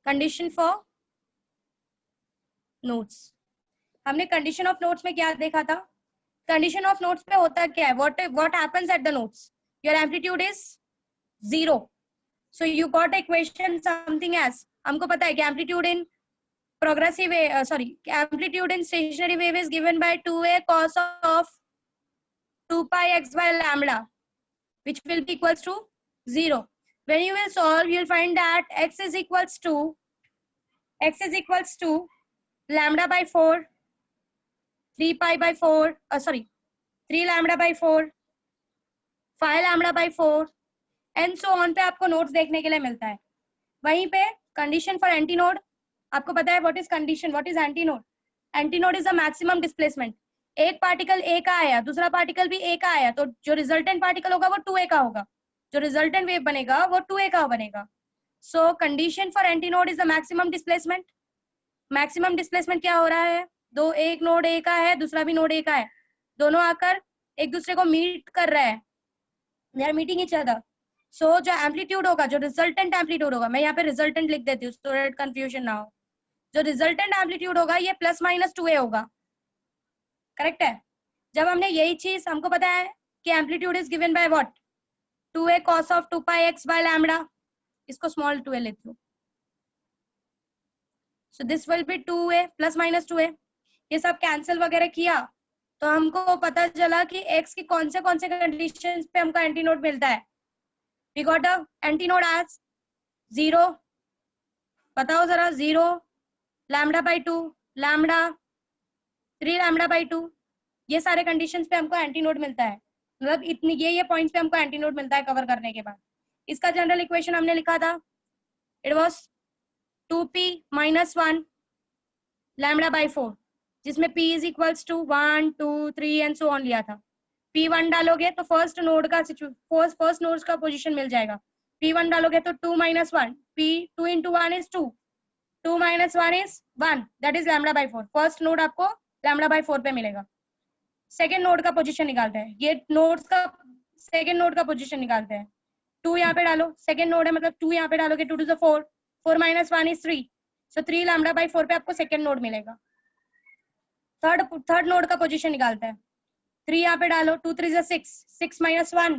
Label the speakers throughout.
Speaker 1: Condition for nodes. हमने condition of nodes में क्या देखा था? कंडीशन ऑफ नोड्स पे होता क्या है? What happens at the nodes? Your amplitude is 0, so you got equation something as, हमको पता है कि amplitude in progressive wave, amplitude in stationary wave is given by 2a cos of 2 pi x by lambda, which will be equals to 0. When you will solve, you will find that x is equals to lambda by 4, 3 pi by 4, 3 lambda by 4, 5 lambda by 4 and so on पे आपको notes देखने के लिए मिलता है। वहीं पे condition for antinode, आपको पता है what is condition, what is antinode? Antinode is the maximum displacement. एक पार्टिकल ए का आया, दूसरा पार्टिकल भी ए का आया, तो जो रिजल्टेंट पार्टिकल होगा वो 2a का होगा, जो रिजल्टेंट वेव बनेगा वो 2a का बनेगा। सो condition for antinode is the maximum displacement. Maximum displacement क्या हो रहा है? एक नोड ए का है, दूसरा भी नोड ए का है, दोनों आकर एक दूसरे को मीट कर रहे हैं, they are meeting each other. So जो एम्पलीट्यूड होगा, जो रिजल्टेंट एम्पलीट्यूड होगा, मैं यहाँ पे रिजल्टेंट लिख देती हूँ सो दैट कंफ्यूजन ना हो, जो रिजल्टेंट एम्पलीट्यूड होगा ये प्लस माइनस 2a होगा, करेक्ट है? जब हमने यही चीज, हमको पता है कि amplitude is given by what? 2a cos of 2 pi x by lambda, इसको स्मॉल 2a लेती हूँ, so this will B 2a plus minus 2a। ये सब कैंसिल वगैरह किया तो हमको पता चला कि x की कौन से कंडीशंस पे हमको एंटीनोड मिलता है। We got a antinode as 0, बताओ जरा, 0, lambda by 2, lambda, 3 lambda by 2, ये सारे कंडीशंस पे हमको एंटीनोड मिलता है। मतलब इतनी ये पॉइंट्स पे हमको एंटीनोड मिलता है कवर करने के बाद। इसका जनरल इक्वेशन हमने लिखा था, it was 2p minus 1 lambda by 4, जिसमें p is equals to 1 2 3 and so on लिया था। p1 डालोगे तो फर्स्ट नोड का पोजीशन मिल जाएगा। p1 डालोगे तो 2 minus 1, p2 into 1 is 2, 2 minus 1 is 1, that is lambda by 4। First node आपको लैम्डा बाई 4 पे मिलेगा। सेकेंड नोड का पोजीशन निकालते हैं, ये नोड्स का सेकेंड नोड का पोजीशन निकालते हैं। 2 यहाँ पे डालो, सेकेंड नोड है मतलब 2 यहाँ पे डालोगे, 2 to the 4, 4 minus 1 is 3, so 3 lambda by 4 पे आपको सेकेंड नोड मिलेगा। थर्ड नोड का पोजीशन निकालते हैं, 3 यहाँ पे डालो, 2 3 is 6, 6 minus 1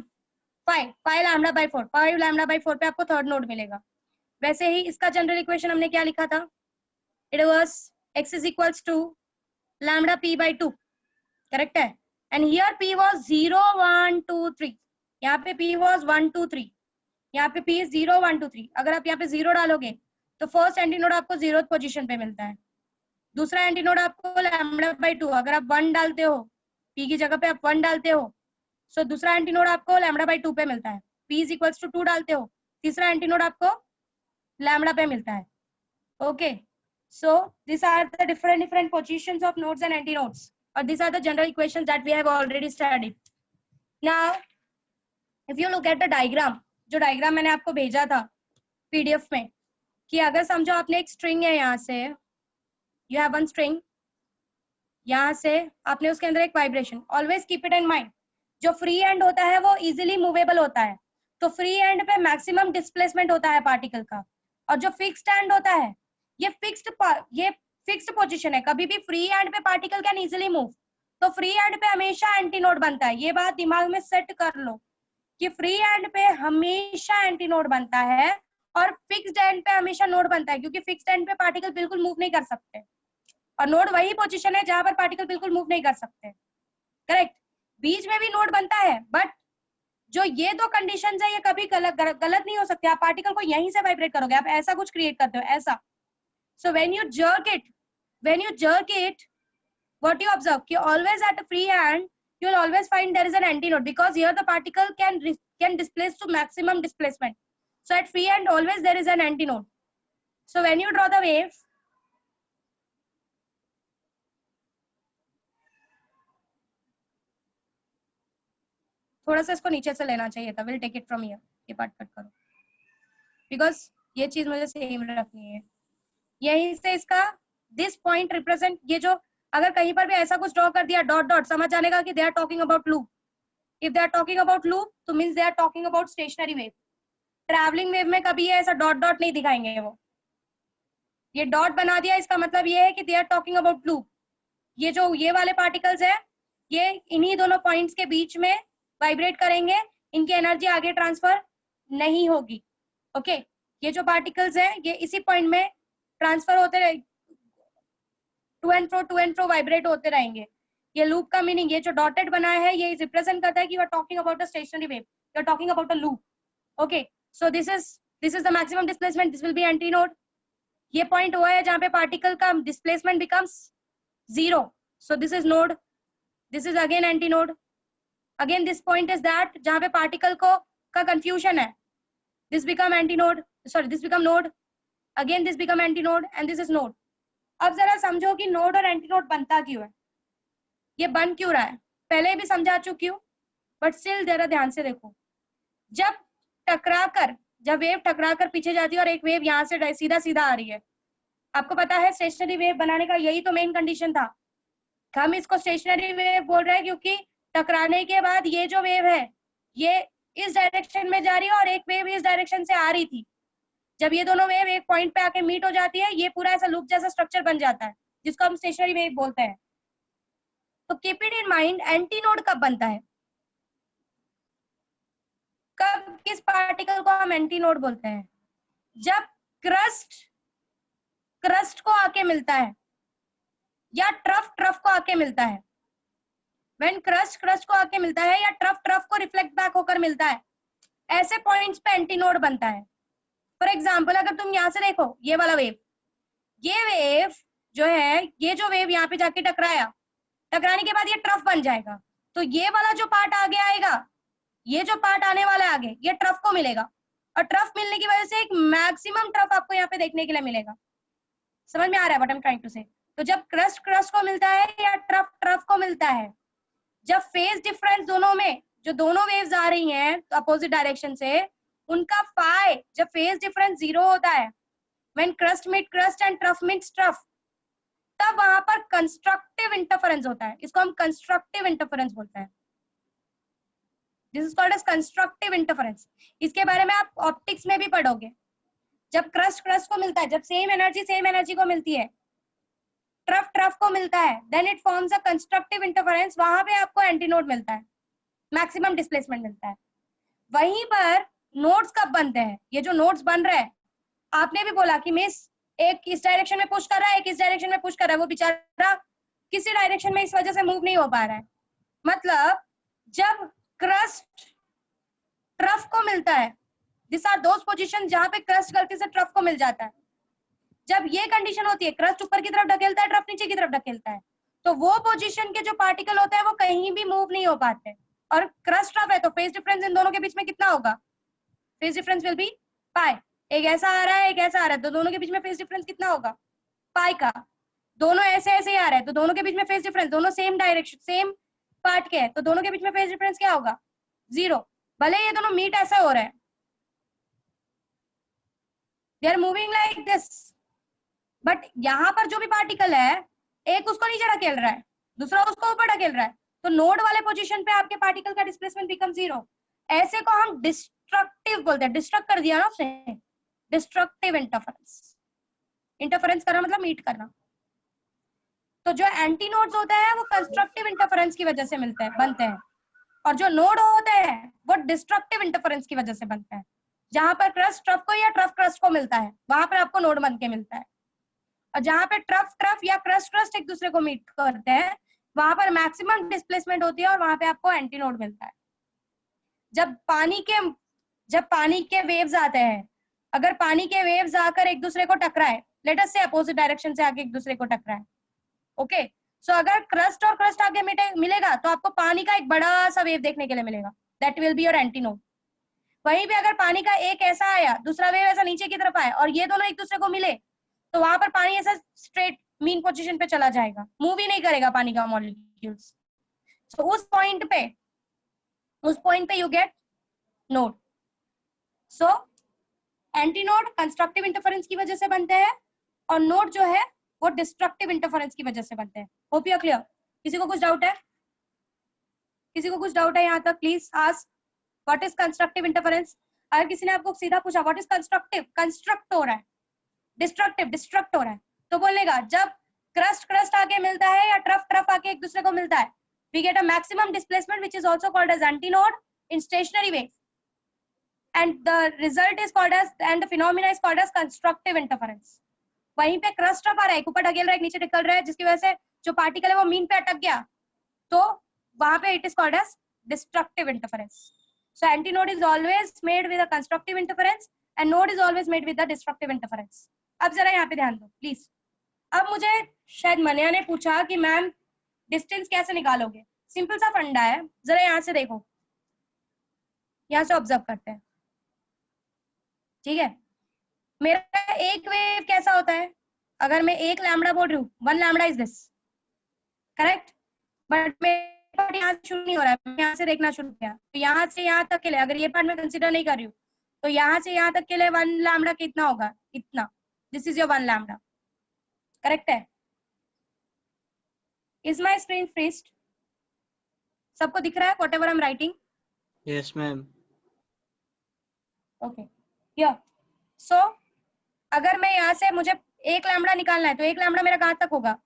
Speaker 1: 5, 5 lambda by 4, 5 lambda by 4 पे आपको थर्ड नोड मिलेगा। वैसे ही इसका जनरल इक्वेशन हमने क्या लिखा था? It was x is equals to lambda p by 2, correct है? एंड हियर p was 0 1 2 3, यहाँ पे p was 1 2 3, यहाँ पे p is 0 1 2 3। अगर आप यहाँ पे 0 डालोगे तो फर्स्ट एंटीनोड आपको 0th पोजीशन पे मिलता है, दूसरा एंटीनोड आपको लैम्डा बाई 2, अगर आप 1 डालते हो, p की जगह पे आप 1 डालते हो, सो दूसरा एंटीनोड आपको लैम्डा बाई 2 पे मिलता है। p is equals to 2 डालते हो, तीसरा एंटीनोड आपको लैम्डा पे मिलता है। Okay, so these are the different positions of nodes and antinodes, or these are the general equations that we have already studied. Now if you look at the diagram, जो diagram मैंने आपको भेजा था PDF में, कि अगर समझो आपने एक स्ट्रिंग है, यहाँ से you have one string, यहाँ से आपने उसके अंदर एक vibration, always keep it in mind, जो फ्री एंड होता है वो इजीली मूवेबल होता है, तो फ्री एंड पे मैक्सिमम डिस्प्लेसमेंट होता है पार्टिकल का, और जो फिक्स्ड एंड होता है ये फिक्स्ड पोजीशन है, कभी भी फ्री एंड पे पार्टिकल कैन इजीली मूव, तो फ्री एंड पे हमेशा एंटीनोड बनता है। ये बात दिमाग में सेट कर लो कि फ्री एंड पे हमेशा एंटीनोड बनता है और फिक्स्ड एंड पे हमेशा नोड बनता है, क्योंकि फिक्स्ड एंड पे पार्टिकल बिल्कुल मूव नहीं कर सकते, और नोड वही पोजीशन है जहां पर पार्टिकल बिल्कुल मूव नहीं कर सकते, करेक्ट? बीच में भी नोड बनता है, बट जो ये दो कंडीशंस है ये कभी गलत नहीं हो सकते। आप पार्टिकल को यहीं से वाइब्रेट करोगे, आप ऐसा कुछ क्रिएट करते हो, ऐसा। So when you jerk it, what you observe, कि always at a free hand, you will always find there is an antinode, because here the particle can displace to maximum displacement. So at free hand always there is an antinode. So when you draw the wave, थोड़ा सा इसको नीचे से लेना चाहिए था, we'll take it from here, ये part cut करो, because ये चीज मुझे सेम रखनी है। यहीं से इसका दिस पॉइंट रिप्रेजेंट, ये जो अगर कहीं पर भी ऐसा कुछ ड्रॉ कर दिया डॉट डॉट, समझ जाने का कि they are talking about loop. If they are talking about loop तो means they are talking about stationary wave. Travelling wave में कभी ऐसा डॉट डॉट नहीं दिखाएंगे वो, ये डॉट बना दिया, इसका मतलब ये है कि they are talking about loop. ये जो ये वाले पार्टिकल्स है ये इन्हीं दोनों पॉइंट्स के बीच में वाइब्रेट करेंगे, इनकी एनर्जी आगे ट्रांसफर नहीं होगी। ओके ये जो पार्टिकल्स हैं ये इसी पॉइंट में ट्रांसफर होते रहे, टू एंड फ्रो वाइब्रेट होते रहेंगे। ये लूप का मीनिंग, ये जो डॉटेड बना है ये रिप्रेजेंट करता है कि you are talking about a stationary wave, you are talking about a loop. Okay so this is the maximum displacement, this will be antinode. ये पॉइंट हुआ है जहां पे पार्टिकल का displacement becomes 0, so this is node, this is again antinode. Again this point is that जहां पे particle को का कंफ्यूजन है, this become antinode, sorry this become node, again this become anti node and this is node. अब जरा समझो कि node और एंटी नोड बनता क्यों है, ये बन क्यों रहा है, पहले भी समझा चुकी हूँ बट स्टिल जरा ध्यान से देखो। जब टकराकर, जब वेव टकराकर पीछे जाती है और एक वेव यहाँ से सीधा सीधा आ रही है, आपको पता है स्टेशनरी वेव बनाने का यही तो मेन कंडीशन था। हम इसको स्टेशनरी वेव बोल रहे हैं क्योंकि टकराने के बाद ये जो वेव है ये इस डायरेक्शन में जा रही है और एक वेव इस डायरेक्शन से आ रही थी। जब ये दोनों वेव एक पॉइंट पे आके मीट हो जाती है ये पूरा ऐसा लूप जैसा स्ट्रक्चर बन जाता है जिसको हम स्टेशनरी वेव बोलते हैं। तो keep it in mind, anti node कब बनता है, कब किस पार्टिकल को हम एंटी नोड बोलते हैं, जब क्रस्ट क्रस्ट को आके मिलता है या ट्रफ ट्रफ को आके मिलता है। व्हेन क्रस्ट क्रस्ट को आके मिलता है या ट्रफ ट्रफ को रिफ्लेक्ट बैक होकर मिलता है, ऐसे पॉइंट्स पे एंटी नोड बनता है। फॉर एग्जांपल अगर तुम यहाँ से देखो ये वाला वेव, ये वेव जो है, ये जो वेव यहाँ पे जाके टकराया, टकराने के बाद ये ट्रफ बन जाएगा, तो ये वाला जो पार्ट आगे आएगा, ये जो पार्ट आने वाला है आगे, ये ट्रफ को मिलेगा और ट्रफ मिलने की वजह से एक मैक्सिमम ट्रफ आपको यहाँ पे देखने के लिए मिलेगा। समझ में आ रहा है what I am trying to say? तो जब क्रस्ट क्रस्ट को मिलता है या ट्रफ ट्रफ को मिलता है, जब फेज डिफरेंस दोनों में, जो दोनों वेव्स आ रही हैं अपोजिट डायरेक्शन से, उनका फाई, जब फेज डिफरेंस 0 होता है, when crest meet crest and trough meets trough, तब वहां पर कंस्ट्रक्टिव इंटरफेरेंस होता है। इसको हम कंस्ट्रक्टिव इंटरफेरेंस बोलते हैं। This is called as constructive interference. इसके बारे में आप ऑप्टिक्स में भी पढ़ोगे। जब क्रस्ट क्रस्ट को मिलता है, जब सेम एनर्जी को मिलती है, ट्रफ ट्रफ को मिलता है, then it forms a constructive interference, वहां पे आपको एंटीनोड मिलता है, मैक्सिमम डिस्प्लेसमेंट मिलता है। वहीं पर नोड्स कब बनते हैं, ये जो नोड्स बन रहे हैं, आपने भी बोला कि मिस एक इस डायरेक्शन में पुश कर रहा है, एक इस डायरेक्शन में पुश कर रहा है, वो बेचारा किसी डायरेक्शन में इस वजह से मूव नहीं हो पा रहा है। मतलब जब क्रस्ट ट्रफ को मिलता है, दिस आर दोस पोजीशन जहां पे क्रस्ट गलती से ट्रफ को मिल जाता है। जब ये कंडीशन होती है, क्रस्ट ऊपर की तरफ ढकेलता है, ट्रफ नीचे की तरफ ढकेलता है, तो वो पोजीशन के जो पार्टिकल होते हैं वो कहीं भी मूव नहीं हो पाते। और क्रस्ट ट्रफ है तो फेज डिफरेंस इन दोनों के बीच में कितना होगा, फेज डिफरेंस विल बी पाई। एक ऐसा आ रहा है, एक ऐसा आ रहा है, तो दोनों के बीच में फेज डिफरेंस कितना होगा, पाई का। दोनों ऐसे ऐसे ही आ रहे हैं तो दोनों के बीच में फेज डिफरेंस, दोनों सेम डायरेक्शन सेम पार्ट के हैं तो दोनों के बीच में फेज डिफरेंस क्या होगा, 0। भले ये दोनों मीट ऐसा हो रहा है, they are moving like this, but यहाँ पर जो भी पार्टिकल है एक उसको नीचे ढकेल रहा है, दूसरा उसको ऊपर ढकेल रहा है, तो नोड वाले पोजीशन पे आपके पार्टिकल का डिस्प्लेसमेंट बिकम 0। ऐसे को हम डिस्ट्रक्टिव बोलते हैं। डिस्ट्रक्ट कर दिया ना उसने, डिस्ट्रक्टिव इंटरफेरेंस। इंटरफेरेंस करना मतलब मीट करना। तो जो एंटी नोड्स होते हैं वो कंस्ट्रक्टिव इंटरफेरेंस की वजह से मिलते हैं, बनते हैं, और जो नोड होते हैं वो डिस्ट्रक्टिव इंटरफेरेंस की वजह से बनते हैं। जहां पर क्रस्ट ट्रफ को या ट्रफ क्रस्ट को मिलता है वहां पर आपको नोड बन के मिलता है, और जहां पे ट्रफ ट्रफ या क्रस्ट क्रस्ट एक दूसरे को मीट करते हैं वहां पर मैक्सिमम डिस्प्लेसमेंट होती है और वहां पे आपको एंटी नोड मिलता है। जब पानी के वेव्स आते हैं, अगर पानी के वेव्स आकर एक दूसरे को टकराए, लेट अस से अपोजिट डायरेक्शन से आके एक दूसरे को टकराए, ओके, सो अगर क्रस्ट और क्रस्ट आगे मिलेगा तो आपको पानी का एक बड़ा सा वेव देखने के लिए मिलेगा, that will be your anti node. वहीं पे अगर पानी का एक ऐसा आया, दूसरा वेव ऐसा नीचे की तरफ आया और ये दोनों एक दूसरे को मिले, तो वहां पर पानी ऐसा स्ट्रेट मीन पोजीशन पे चला जाएगा, मूव ही नहीं करेगा पानी का मॉलिक्यूल्स। सो उस पॉइंट पे you get node. So anti node constructive interference की वजह से बनते हैं और नोड जो है वो डिस्ट्रक्टिव इंटरफेरेंस की वजह से बनते हैं। Hope you are clear? किसी को कुछ डाउट है? किसी को कुछ डाउट है यहाँ तक? Please ask what is constructive interference. अगर किसी ने आपको सीधा पूछा व्हाट इज कंस्ट्रक्टिव, कंस्ट्रक्ट हो रहा है, डिस्ट्रक्टिव, डिस्ट्रक्ट हो रहा है। तो बोलने का जब क्रस्ट क्रस्ट आके मिलता है या ट्रफ ट्रफ आके एक दूसरे को मिलता है, we get a maximum displacement which is also called as antinode in stationary wave, and the result is called as, and the phenomena is called as constructive interference. वहीं पे क्रस्ट ट्रफ आ रहा है, ऊपर ढकेल रहा है, नीचे निकल रहा है, जिसकी वजह से जो पार्टिकल है वो मीन पे अटक गया, तो वहां पे it is called as destructive interference. So antinode is always made with a constructive interference and node is always made with the destructive interference. अब जरा यहाँ पे ध्यान दो प्लीज। अब मुझे शायद मनिया ने पूछा कि मैम डिस्टेंस कैसे निकालोगे। सिंपल सा फंडा है, जरा यहाँ से देखो, यहाँ से ऑब्जर्व करते हैं, ठीक है। मेरा एक वेव कैसा होता है, अगर मैं एक लैम्बडा बोल रही हूँ, 1 lambda is this, correct. But मेरे पार्ट यहाँ से शुरू नहीं हो रहा है, मैं यहाँ से देखना शुरू किया, तो यहाँ से यहाँ तक के लिए, अगर ये पार्ट मैं कंसिडर नहीं कर रही हूँ, तो यहाँ से यहाँ तक के लिए 1 लैम्बडा कितना होगा, इतना। This is your 1 lambda, correct है। Is my screen freezed? सबको दिख रहा है whatever I am writing?
Speaker 2: Yes ma'am.
Speaker 1: Okay, yeah so अगर मैं यहाँ से, मुझे 1 लैम्बडा निकालना है, तो 1 लैम्बडा मेरा कहाँ तक होगा?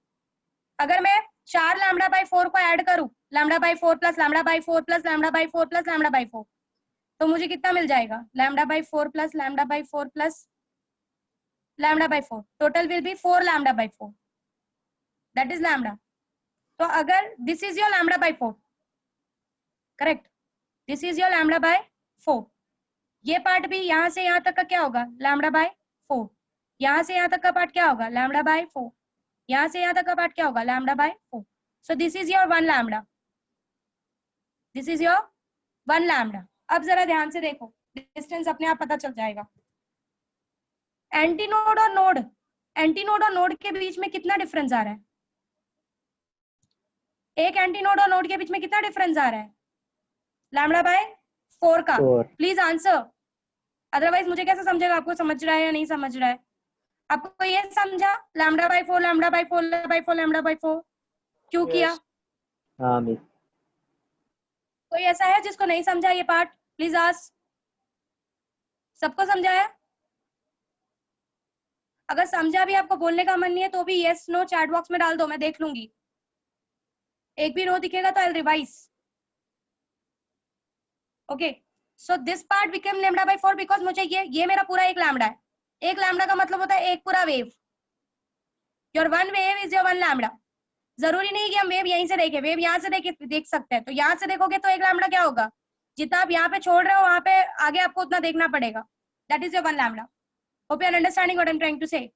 Speaker 1: अगर मैं 4 लैम्बडा बाई 4 को ऐड करूं, lambda by 4 plus lambda by 4 plus lambda by 4 plus lambda by 4, तो मुझे कितना मिल जाएगा? Lambda by 4 plus lambda by 4 plus lambda by 4, total will be 4 lambda by 4, that is lambda. तो अगर this is your lambda by 4, correct, this is your lambda by 4, ये part भी यहाँ से यहाँ तक का क्या होगा? लैम्बडा बाई 4, यहाँ से यहाँ तक का पार्ट क्या होगा? लैम्बडा बाई 4, यहाँ से यहाँ तक का पार्ट क्या होगा? Lambda by 4। So this is your 1 lambda, this is your 1 lambda. अब जरा ध्यान से देखो, डिस्टेंस अपने आप पता चल जाएगा। एंटीनोड और नोड, एंटीनोड और नोड के बीच में कितना डिफरेंस आ रहा है? एक एंटीनोड और नोड के बीच में कितना डिफरेंस आ रहा है? लैम्बडा बाय 4 का। प्लीज आंसर, अदरवाइज मुझे कैसे समझेगा आपको समझ रहा है या नहीं समझ रहा है? आपको ये समझा lambda by 4 lambda by 4 lambda by 4 lambda by 4 क्यों किया?
Speaker 3: हाँ मिस।
Speaker 1: कोई ऐसा है जिसको नहीं समझा ये पार्ट? Please ask. सबको समझाया? अगर समझा भी, आपको बोलने का मन नहीं है तो भी यस नो चैट बॉक्स में डाल दो, मैं देख लूंगी। एक भी नो दिखेगा तो I will revise. Okay, so this part become lambda by 4 because मुझे ये मेरा पूरा एक लैम्बडा है। एक लैम्बडा का मतलब होता है एक पूरा wave. Your 1 wave is your 1 lambda. जरूरी नहीं कि हम वेव यहीं से देखें, वेव यहाँ से देख सकते हैं। तो यहाँ से देखोगे तो एक लैम्बडा क्या होगा? जितना आप यहाँ पे छोड़ रहे हो वहां पे आगे आपको उतना देखना पड़ेगा। That is your 1 lambda. Hope you are understanding what I am trying to say.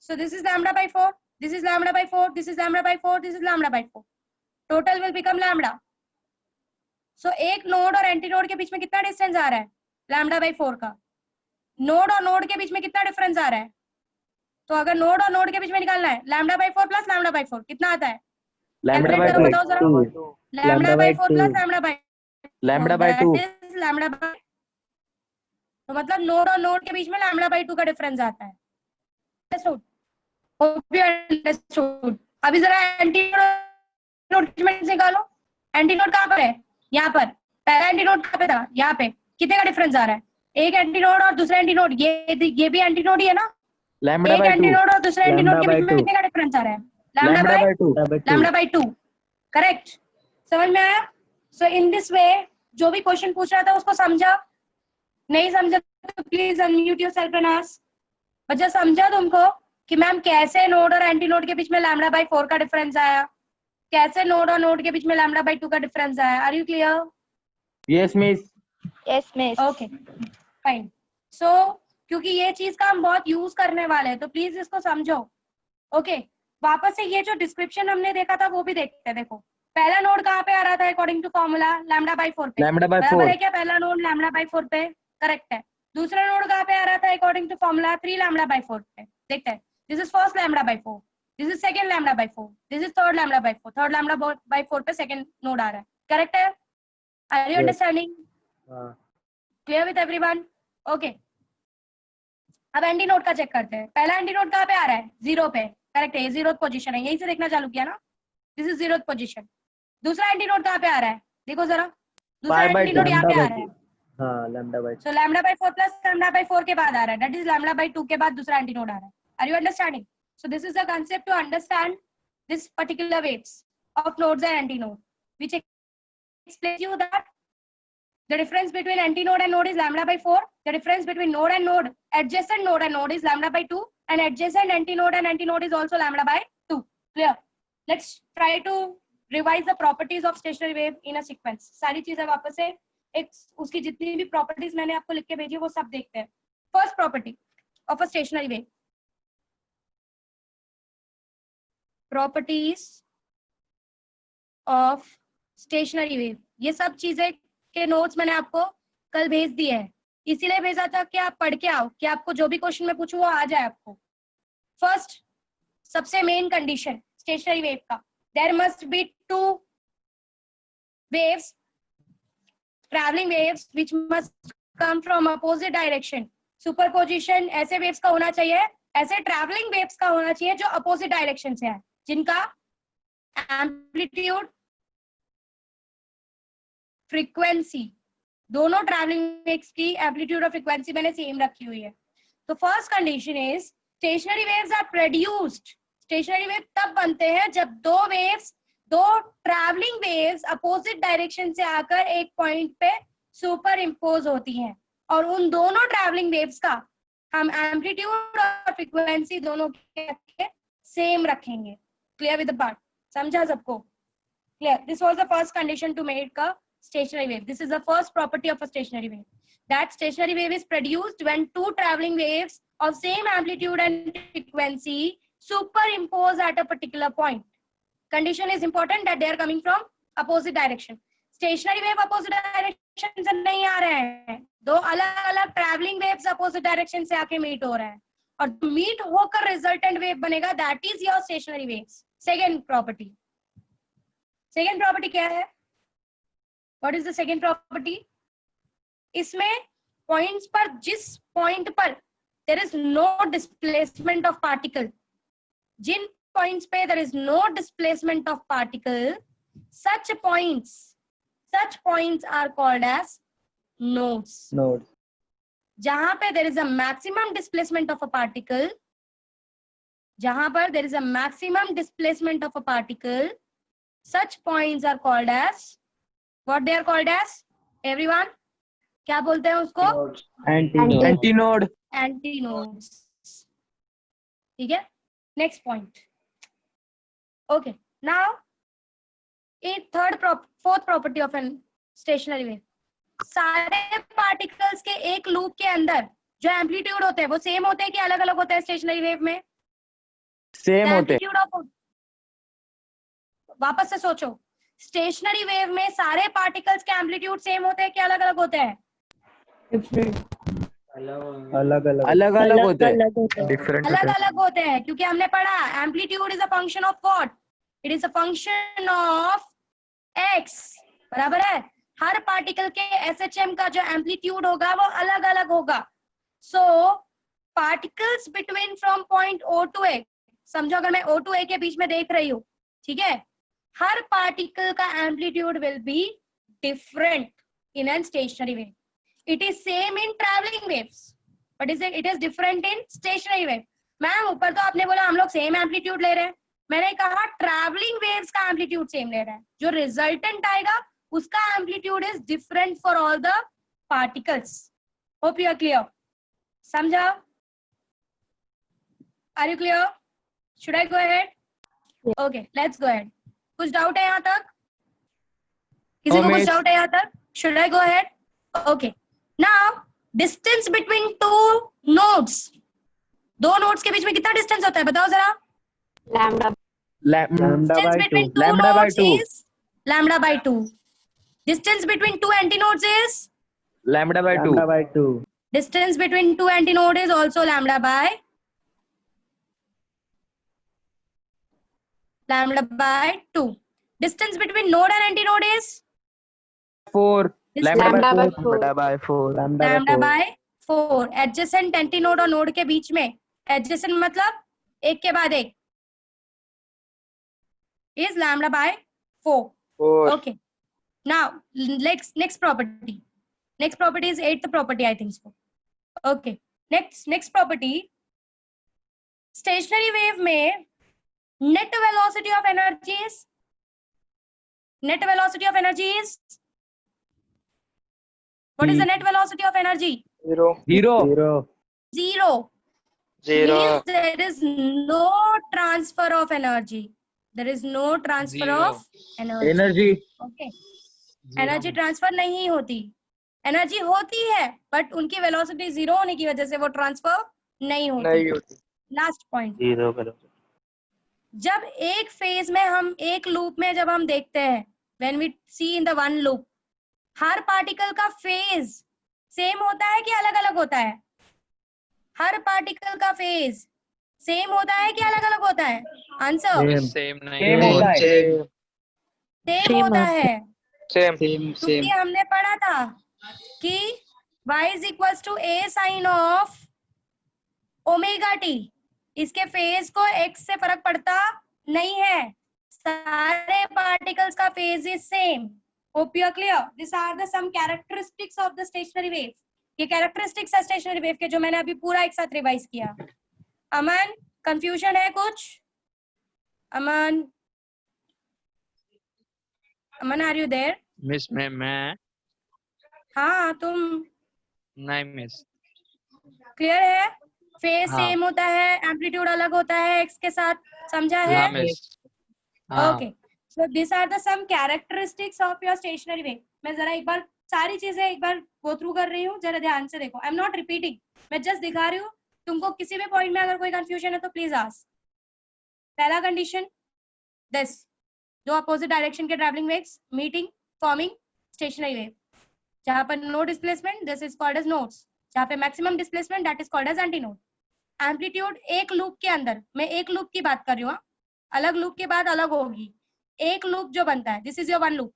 Speaker 1: So this is lambda by 4, this is lambda by 4, this is lambda by 4, this is lambda by 4, total will become lambda. So एक node और anti node के बीच में कितना distance आ रहा है? Lambda by 4 का। Node और नोड के बीच में कितना डिफरेंस आ रहा है? तो अगर नोड और नोड के बीच में निकालना है, lambda by 4 plus lambda by 4 कितना आता है?
Speaker 3: लैम्बडा बाय 2,
Speaker 1: बताओ जरा। Lambda by 4 plus lambda by
Speaker 3: lambda by 2,
Speaker 1: lambda by, तो मतलब नोड और नोड के बीच में लैम्बडा बाई 2 का डिफरेंस आता है। अभी जरा एंटीनोड निकालो। एंटीनोड कहाँ पर है? यहाँ पर। पहला एंटीनोड कहाँ पे था? यहाँ पे। कितने का डिफरेंस आ रहा है? एक एंटीनोड और दूसरा एंटीनोड, ये भी एंटीनोड ही है ना?
Speaker 3: लैम्बडा
Speaker 1: एक
Speaker 3: बाय 2,
Speaker 1: एंटीनोड और दूसरा एंटीनोड के बीच में कितने का डिफरेंस आ रहा है? Lambda by 2, lambda by 2, correct. समझ में आया? सो इन दिस वे जो भी क्वेश्चन पूछ रहा था उसको समझा, नहीं समझा तो please unmute yourself and ask. बच्चा समझा तुमको कि मैम कैसे नोड और एंटी नोड के बीच में लैम्बडा बाय 4 का डिफरेंस आया, कैसे नोड और नोड के बीच में लैम्बडा बाय 2 का डिफरेंस आया? Are you clear?
Speaker 3: Yes miss.
Speaker 4: Yes miss.
Speaker 1: Okay fine. So क्योंकि ये चीज का हम बहुत यूज करने वाले हैं तो प्लीज इसको समझो। ओके वापस से ये जो डिस्क्रिप्शन हमने देखा था वो भी देखते हैं। देखो पहला नोड कहाँ पे आ रहा था according to formula? Lambda by 4 पे।
Speaker 3: लैम्बडा बाय 4
Speaker 1: बराबर है क्या? पहला नोड लैम्बडा बाय 4 पे, करेक्ट है। दूसरा नोड कहाँ पे आ रहा था according to formula? 3 lambda by 4 पे। देखते हैं। This is first lambda by 4, this is second lambda by 4, this is third lambda by 4, third lambda by 4 पे सेकंड नोड आ रहा है, करेक्ट है? Are you understanding? Clear with everyone? Okay अब antinode का चेक करते हैं। पहला एंटी नोड कहाँ पे आ रहा है? 0 पे, करेक्ट है। ये 0th पोजीशन है, यहीं से देखना चालू किया ना? This is 0th position. दूसरा एंटी नोड कहाँ पे आ रहा है? देखो जरा, दूसरा एंटी नोड यहाँ पे आ रहा है।
Speaker 3: हाँ lambda by
Speaker 1: so lambda by 4 plus lambda by 4 के बाद आ रहा है, दैट इज लैम्बडा बाय 2 के बाद दूसरा एंटीनोड आ रहा है. Are you understanding? So this is the concept to understand this particular waves of nodes and antinode, which explains you that the difference between antinode and node is lambda by 4. The difference between node and node, adjacent node and node is lambda by 2, and adjacent antinode and antinode is also lambda by 2. Clear? Let's try to revise the properties of stationary wave in a sequence. सारी चीजें वापस से एक उसकी जितनी भी properties मैंने आपको लिख के भेजी वो सब देखते हैं. First property of a stationary wave. Properties of stationary wave. ये सब चीजें के नोट्स मैंने आपको कल भेज दिए हैं, इसीलिए भेजा था कि आप पढ़ के आओ, कि आपको जो भी क्वेश्चन में पूछूं वो आ जाए आपको. फर्स्ट सबसे मेन कंडीशन स्टेशनरी वेव का, there must be two waves, travelling waves which must come from opposite direction. Superposition ऐसे वेव्स का होना चाहिए, ऐसे ट्रैवलिंग वेव्स का होना चाहिए जो अपोजिट डायरेक्शन से आए, जिनका एम्पलीट्यूड फ्रीक्वेंसी, दोनों ट्रैवलिंग वेव्स की एम्पलीट्यूड और फ्रीक्वेंसी मैंने सेम रखी हुई है. तो first condition is stationary waves are produced. Stationary wave तब बनते हैं जब दो ट्रैवलिंग वेव्स अपोजिट डायरेक्शन से आकर एक पॉइंट पे सुपर इम्पोज होती हैं, और उन दोनों ट्रैवलिंग वेव्स का हम एम्पलीट्यूड और फ्रीक्वेंसी दोनों के सेम रखेंगे. Clear with the part? समझा सबको? Clear? This was the first condition to make a stationary wave. This is the first property of a stationary wave, that stationary wave is produced when two traveling waves of same amplitude and frequency superimpose at a particular point. Condition is important that they are coming from opposite direction. Stationary wave opposite direction से नहीं आ रहे हैं, दो अलग अलग traveling waves opposite direction से आके meet हो रहे हैं, और meet होकर resultant wave बनेगा, that is your stationary waves. Second property क्या है? What is the second property? इसमें points पर, जिस point पर there is no displacement of particle, Jin points पे there is no displacement of particle, such points are called as nodes. जहां पे there is a maximum displacement of a particle, जहां पर there is a maximum displacement of a particle, such points are called as, what they are called as, everyone? क्या बोलते हैं उसको?
Speaker 3: Antinode.
Speaker 1: Antinodes. ठीक है? Next point. Okay. Now, fourth property of an stationary wave. सारे particles के एक loop के अंदर जो amplitude होते हैं वो same होते हैं कि अलग अलग होते हैं stationary wave में?
Speaker 3: सेम होते हैं.
Speaker 1: वापस से सोचो, स्टेशनरी वेव में सारे पार्टिकल्स के एम्पलीट्यूड सेम होते हैं कि अलग अलग होते हैं?
Speaker 3: अलग अलग होते हैं.
Speaker 1: अलग अलग होते हैं, क्योंकि हमने पढ़ा amplitude is a function of what? It is a function of x. बराबर है? हर पार्टिकल के एसएचएम का जो एम्पलीट्यूड होगा वो अलग अलग होगा. So particles between from point O to A, समझो अगर मैं ओ टू ए के बीच में देख रही हूँ, ठीक है, हर पार्टिकल का amplitude will be different in an stationary wave. It is same in travelling waves, but it is different in stationary wave. Ma'am ऊपर तो आपने बोला हम लोग सेम एम्पलीट्यूड ले रहे हैं, मैंने कहा ट्रैवलिंग वेव्स का एम्पलीट्यूड सेम ले रहे हैं, जो रिजल्टेंट आएगा उसका amplitude is different for all the particles. Hope you are clear? समझा? Are you clear? Should I go ahead? Okay, let's go ahead. कुछ डाउट है यहाँ तक? किसी को कुछ डाउट है यहाँ तक? Should I go ahead? Okay. Now distance between two nodes, दो नोड्स के बीच में कितना डिस्टेंस होता है बताओ जरा?
Speaker 3: Lambda by 2.
Speaker 1: Lambda by 2. Distance between two antinodes is
Speaker 3: lambda by 2.
Speaker 1: Distance between two antinodes is also lambda by 2. Distance between node and antinode is
Speaker 3: 4. Lambda by 4.
Speaker 1: Lambda by 4. Adjacent antinode और node के बीच में, adjacent मतलब एक के बाद एक, is lambda by 4. Okay. Now next property. Next property is 8th property, I think so. Okay. Next property. Stationary wave में net velocity of energy is what is the net velocity of energy?
Speaker 3: Zero.
Speaker 1: Zero. Means there is no transfer of energy. There is no transfer of energy. Okay. Energy transfer नहीं होती, energy होती है but उनकी velocity zero होने की वजह से वो ट्रांसफर नहीं होती। लास्ट पॉइंट, जब एक फेज में हम एक लूप में जब हम देखते हैं, when we see in the one loop, हर पार्टिकल का फेज सेम होता है कि अलग अलग होता है? हर पार्टिकल का फेज सेम होता है कि अलग अलग होता है? आंसर
Speaker 3: सेम
Speaker 1: होता है।
Speaker 3: सेम
Speaker 1: क्योंकि हमने पढ़ा था कि y is equals to a sin of omega T, इसके फेज को x से फर्क पड़ता नहीं है, सारे पार्टिकल्स का phase is same. Hope you are clear. This are the some characteristics of the stationary wave. ये कैरेक्टरिस्टिक्स है स्टेशनरी वेव के, जो मैंने अभी पूरा एक साथ रिवाइज किया। अमन, कंफ्यूजन है कुछ? अमन, आर यू देयर?
Speaker 2: मिस मैं
Speaker 1: हाँ तुम
Speaker 2: नहीं मिस।
Speaker 1: क्लियर है? फेज
Speaker 2: हाँ।
Speaker 1: सेम होता है, एम्पलीट्यूड अलग होता है x के साथ, समझा है? Okay, so this are the some characteristics of your stationary wave. मैं जरा एक बार सारी चीजें एक बार गो थ्रू कर रही हूँ, जरा ध्यान से देखो। आई एम नॉट रिपीटिंग, मैं जस्ट दिखा रही हूँ। तुमको किसी भी पॉइंट में अगर कोई कंफ्यूजन है तो प्लीज आस्क। पहला कंडीशन, दिस जो अपोजिट डायरेक्शन के travelling waves meeting forming stationary wave. जहां पर no displacement, this is called as nodes. जहां पे maximum displacement, that is called as antinode. Amplitude एक लूप के अंदर, मैं एक लूप की बात कर रही हूँ, अलग लूप के बाद अलग होगी। एक लूप जो बनता है, this is your one loop,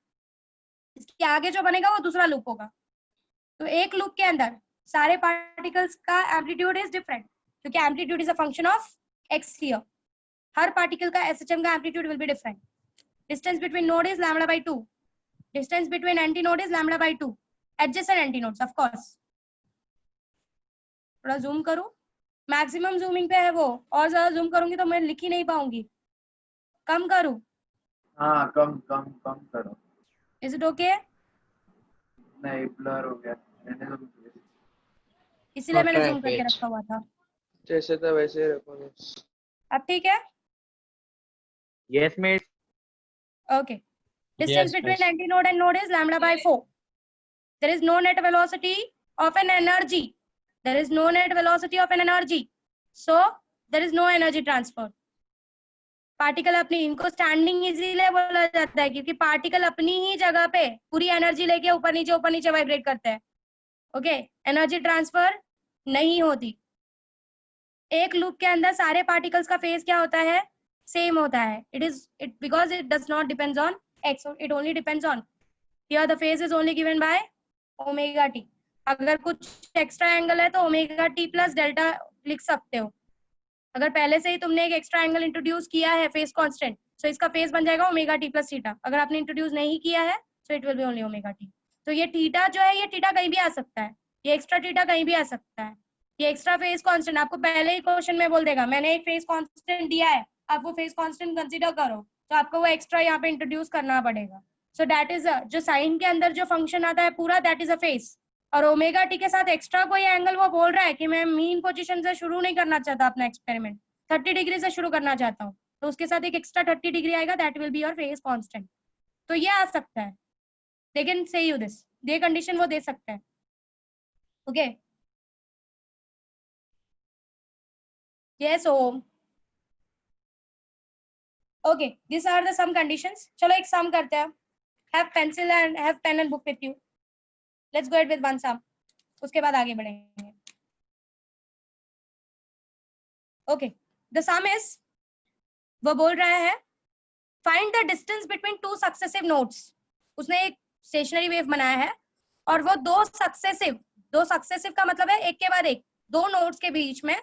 Speaker 1: इसके आगे जो बनेगा वो दूसरा लूप होगा। तो एक लूप के अंदर सारे पार्टिकल्स का एम्पलीट्यूड इज डिफरेंट, क्योंकि amplitude is a function of x here. Her particle का एसएचएम का amplitude will be different. Distance between node is lambda by 2, distance between antinode is lambda by 2, adjacent antinodes of course. थोड़ा zoom करूं, maximum zooming पे है वो, और ज्यादा zoom करूंगी तो मैं लिख ही नहीं पाऊंगी। कम करूं?
Speaker 4: हाँ कम करो।
Speaker 1: Is it okay?
Speaker 4: नहीं ब्लर हो गया, मैंने तो
Speaker 1: इसीलिए मैंने जूम करके रखा हुआ था।
Speaker 2: जैसे था वैसे ही रखो।
Speaker 1: अब ठीक है?
Speaker 3: Yes miss.
Speaker 1: Okay. Distance between antinode and node is lambda by 4. There is no net velocity of an energy. There is no net velocity of an energy. So there is no energy transfer. Particle अपनी, इनको standing इजीलिए बोला जाता है क्योंकि particle अपनी ही जगह पे पूरी एनर्जी लेके ऊपर नीचे वाइब्रेट करते हैं। ओके, एनर्जी ट्रांसफर नहीं होती। एक लूप के अंदर सारे पार्टिकल्स का फेज क्या होता है? सेम होता है। It because it does not depends on x, it only depends on, here the phase is only given by omega t. अगर कुछ एक्स्ट्रा एंगल है तो ओमेगा टी प्लस डेल्टा लिख सकते हो। अगर पहले से ही तुमने एक एक्स्ट्रा एंगल इंट्रोड्यूस किया है फेज कांस्टेंट, सो इसका फेज बन जाएगा ओमेगा टी प्लस थीटा। अगर आपने इंट्रोड्यूस नहीं किया है so it will be only omega T. तो ये थीटा जो है, ये थीटा कहीं भी आ सकता है, ये एक्स्ट्रा थीटा कहीं भी आ सकता है। ये एक्स्ट्रा फेज कांस्टेंट आपको पहले ही क्वेश्चन में बोल देगा, मैंने एक फेज कांस्टेंट दिया है, आप वो फेज कांस्टेंट कंसीडर करो, तो आपको वो एक्स्ट्रा यहाँ पे इंट्रोड्यूस करना पड़ेगा। सो दैट इज जो साइन के अंदर जो फंक्शन आता है पूरा, दैट इज अ फेज। और ओमेगा टी के साथ एक्स्ट्रा कोई एंगल वो बोल रहा है कि मैं मीन पोजीशन से शुरू नहीं करना चाहता अपना एक्सपेरिमेंट, 30 डिग्री से शुरू करना चाहता हूँ, तो उसके साथ एक एक्स्ट्रा 30 डिग्री आएगा, that will be your phase constant. तो ये आ सकता है, they can say you this, ये कंडीशन वो दे सकता है। Okay, yes Om. Okay, these are the some conditions. चलो एक sum करते हैं। Have pencil and have pen and book with you. Let's go ahead with one sum. उसके बाद आगे बढ़ेंगे। Okay, the sum is, वो बोल रहा है find the distance between two successive nodes. उसने एक stationary wave बनाया है और वो दो successive का मतलब है एक के बाद एक, दो nodes के बीच में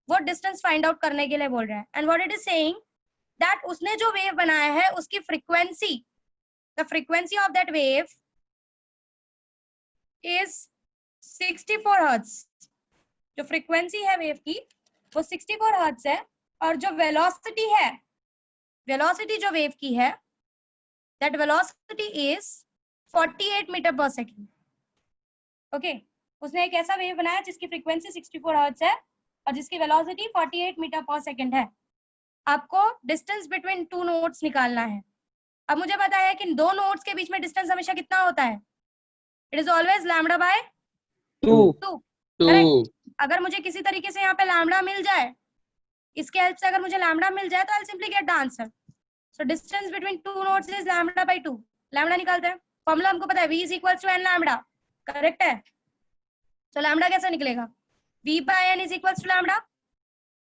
Speaker 1: वो distance find out करने के लिए बोल रहा है। And what it is saying that उसने जो वेव बनाया है उसकी frequency, the frequency of that wave is 64 hertz. जो फ्रीक्वेंसी है वेव की वो 64 हर्ट्ज है, और जो वेलोसिटी है, वेलोसिटी जो वेव की है, दैट वेलोसिटी इज 48 मीटर पर सेकेंड। ओके, उसने एक ऐसा वेव बनाया जिसकी फ्रीक्वेंसी 64 हर्ट्ज है और जिसकी वेलोसिटी 48 मीटर पर सेकेंड है। आपको डिस्टेंस बिटवीन टू नोड्स निकालना है। अब मुझे पता है कि दो नोड्स के बीच में डिस्टेंस हमेशा कितना होता है? It is always lambda by
Speaker 3: 2
Speaker 1: 2। Correct. अगर मुझे किसी तरीके से यहाँ पे लैम्डा मिल जाए, इसके हेल्प से अगर मुझे लैम्डा मिल जाए तो I simply get the answer. So distance between two nodes is lambda by 2। Lambda निकालते हैं, फॉर्मूला हमको पता है, v is equal to n lambda. Correct है। तो लैम्डा कैसे निकलेगा? v by n is equal to lambda.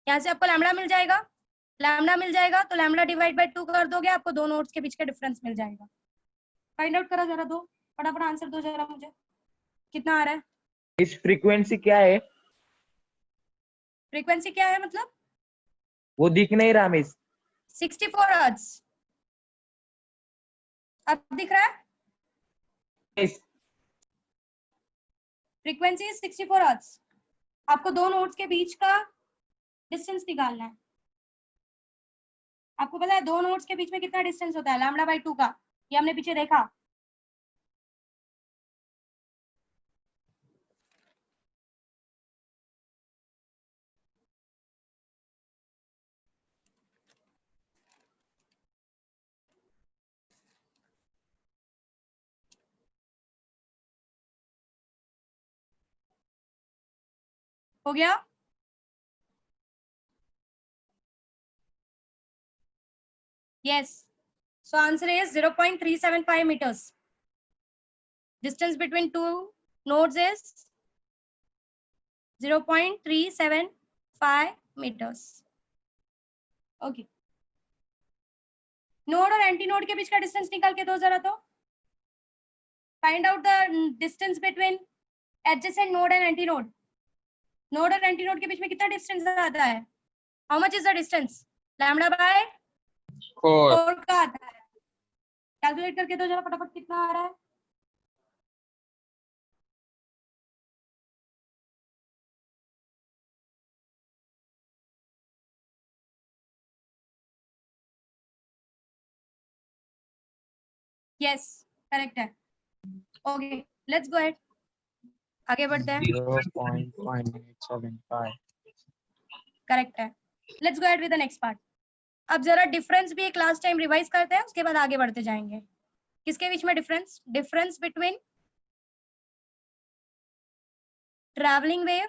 Speaker 1: यहाँ से आपको लैम्डा मिल जाएगा, लैम्डा मिल जाएगा तो लैम्डा डिवाइड बाय 2 कर दोगे, आपको दो नोड्स के बीच का डिफरेंस मिल जाएगा। फाइंड आउट करो जरा, दो फटाफट आंसर दो जरा मुझे, कितना आ रहा है?
Speaker 3: इस फ्रीक्वेंसी क्या है?
Speaker 1: फ्रीक्वेंसी क्या है मतलब?
Speaker 3: वो दिख नहीं रहा मिस।
Speaker 1: 64 हर्ट्ज। अब दिख रहा है?
Speaker 3: Miss
Speaker 1: frequency is 64 hertz. आपको दो नोड्स के बीच का डिस्टेंस निकालना है। आपको पता है दो नोड्स के बीच में कितना डिस्टेंस होता है? लैम्डा बाय 2 का। ये हमने पीछे देखा। हो गया? Yes. So answer is 0.375 meters. Distance between two nodes is 0.375 meters. Okay. Node और एंटी नोड के बीच का डिस्टेंस निकाल के दो जरा तो। Find out the distance between adjacent node and anti node. Node और एंटी नोड के बीच में कितना डिस्टेंस आता है? How much is the distance? Lambda by 4 का आता है। कैलकुलेट करके दो जरा फटाफट, कितना आ रहा है? यस, करेक्ट है। ओके, लेट्स गो अहेड, आगे बढ़ते हैं।
Speaker 2: 0.575।
Speaker 1: करेक्ट है। Let's go ahead with the next part. अब जरा डिफरेंस भी एक लास्ट टाइम रिवाइज करते हैं, उसके बाद आगे बढ़ते जाएंगे। किसके बीच में difference? Difference between travelling wave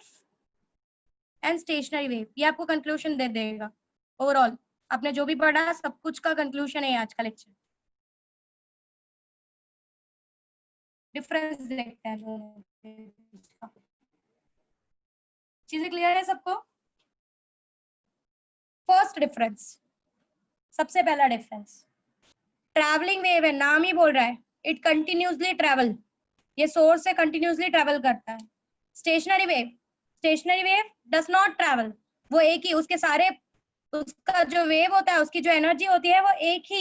Speaker 1: and stationery wave. ये आपको कंक्लूजन दे देगा। ओवरऑल आपने जो भी पढ़ा सब कुछ का कंक्लूजन है आज का लेक्चर। डिफरेंस देखते हैं दोनों के बीच का। चीजें क्लियर है सबको? फर्स्ट डिफरेंस, सबसे पहला डिफरेंस, ट्रैवलिंग वेव है, नाम ही बोल रहा है, इट कंटिन्यूसली ट्रैवल, ये सोर्स से कंटिन्यूसली ट्रैवल करता है। Stationary wave, stationary wave does not travel, वो एक ही, उसके सारे, उसका जो वेव होता है, उसकी जो एनर्जी होती है वो एक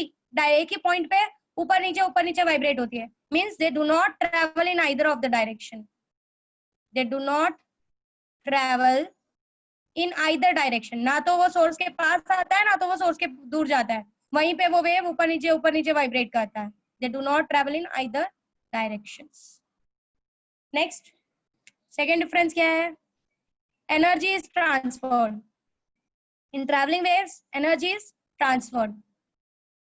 Speaker 1: ही पॉइंट पे ऊपर नीचे वाइब्रेट होती है। Means they do not travel in either of the direction, they do not travel in either direction. ना तो वो सोर्स के पास आता है, ना तो वो सोर्स के दूर जाता है, वहीं पे वो वेव ऊपर नीचे वाइब्रेट करता है। They do not travel in either directions. Next, second difference क्या है? Energy is transferred. In traveling waves, energy is transferred.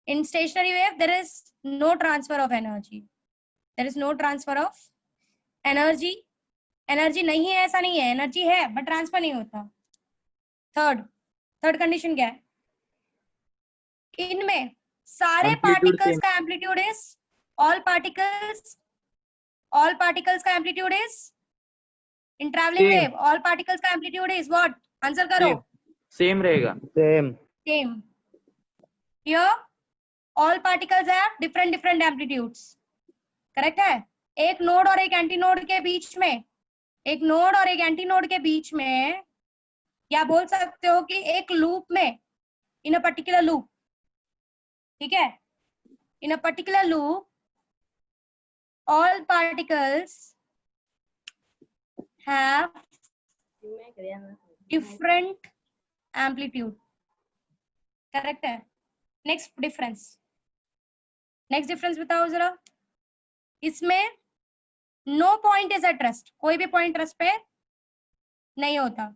Speaker 1: In stationary wave, there is no transfer of energy. There is no transfer of energy. Energy नहीं है ऐसा नहीं है, energy है but transfer नहीं होता। थर्ड कंडीशन क्या है? इनमें सारे पार्टिकल्स का एम्पलीट्यूड इज, ऑल पार्टिकल्स का amplitude is, in travelling wave all particles का एम्पलीट्यूड इज व्हाट? आंसर करो।
Speaker 3: सेम रहेगा।
Speaker 1: Same. Here all particles have different amplitudes. Correct है? एक नोड और एक एंटी नोड के बीच में, एक नोड और एक एंटी नोड के बीच में, या बोल सकते हो कि एक लूप में, इन अ पर्टिकुलर लूप, ठीक है, in a particular loop all particles have different amplitude. Correct है. नेक्स्ट डिफरेंस बताओ जरा. इसमें no point is at rest, कोई भी पॉइंट रेस्ट पे नहीं होता.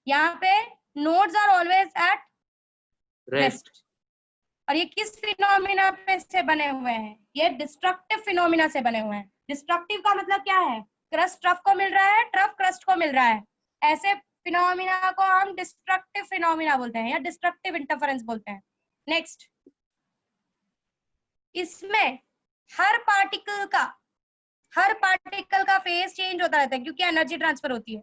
Speaker 1: यहाँ पे nodes are always at rest. और ये किस फिनोमिना पे से बने हुए हैं? ये डिस्ट्रक्टिव फिनोमिना से बने हुए हैं. डिस्ट्रक्टिव का मतलब क्या है? क्रस्ट ट्रफ को मिल रहा है, ट्रफ क्रस्ट को मिल रहा है. ऐसे फिनोमिना को हम डिस्ट्रक्टिव फिनोमिना बोलते हैं या डिस्ट्रक्टिव इंटरफेरेंस बोलते हैं. नेक्स्ट, इसमें हर पार्टिकल का फेज चेंज होता रहता है क्योंकि एनर्जी ट्रांसफर होती है.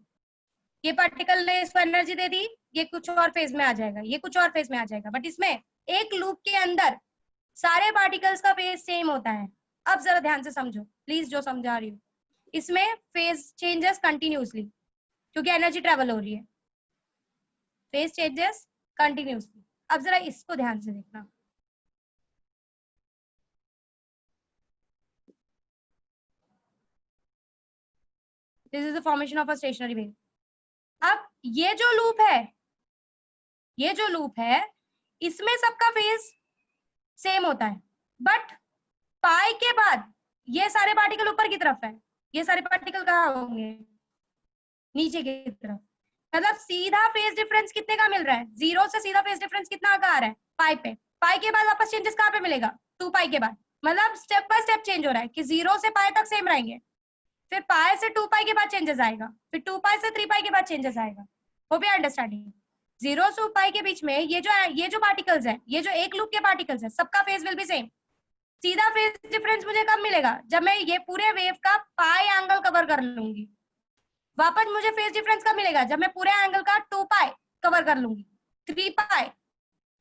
Speaker 1: ये पार्टिकल ने इसको एनर्जी दे दी, ये कुछ और फेज में आ जाएगा, ये कुछ और फेज में आ जाएगा. बट इसमें एक लूप के अंदर सारे पार्टिकल्स का फेज सेम होता है. अब जरा ध्यान से समझो प्लीज, जो समझा रही हूँ. इसमें फेज चेंजेस कंटिन्यूसली क्योंकि एनर्जी ट्रेवल हो रही है. Phase changes continuously. अब जरा इसको ध्यान से देखना. This is the formation of a stationary wave. अब ये जो लूप है इसमें सबका फेज सेम होता है. बट पाई के बाद ये सारे पार्टिकल ऊपर की तरफ है, ये सारे पार्टिकल कहाँ होंगे? नीचे की तरफ. मतलब सीधा फेज डिफरेंस कितने का मिल रहा है? 0 से सीधा फेज डिफरेंस कितना का आ रहा है? पाई पे. पाई के बाद वापस चेंजेस कहाँ पे मिलेगा? 2 पाई के बाद. मतलब स्टेप बाय स्टेप चेंज हो रहा है कि 0 से पाई तक सेम रहेंगे, फिर पाई से 2 पाई के बाद चेंजेस आएगा, फिर 2 पाई से 3 पाई के बाद चेंजेस आएगा. वो भी अंडरस्टैंडिंग. 0 से पाई के बीच में ये जो पार्टिकल्स है, ये जो एक लूप के पार्टिकल्स है, सबका फेज विल बी सेम. सीधा फेज डिफरेंस मुझे कब मिलेगा? जब मैं ये पूरे वेव का पाई एंगल कवर कर लूंगी. वापस मुझे फेज डिफरेंस कब मिलेगा? जब मैं पूरे एंगल का 2 पाई कवर कर लूंगी, 3 पाई.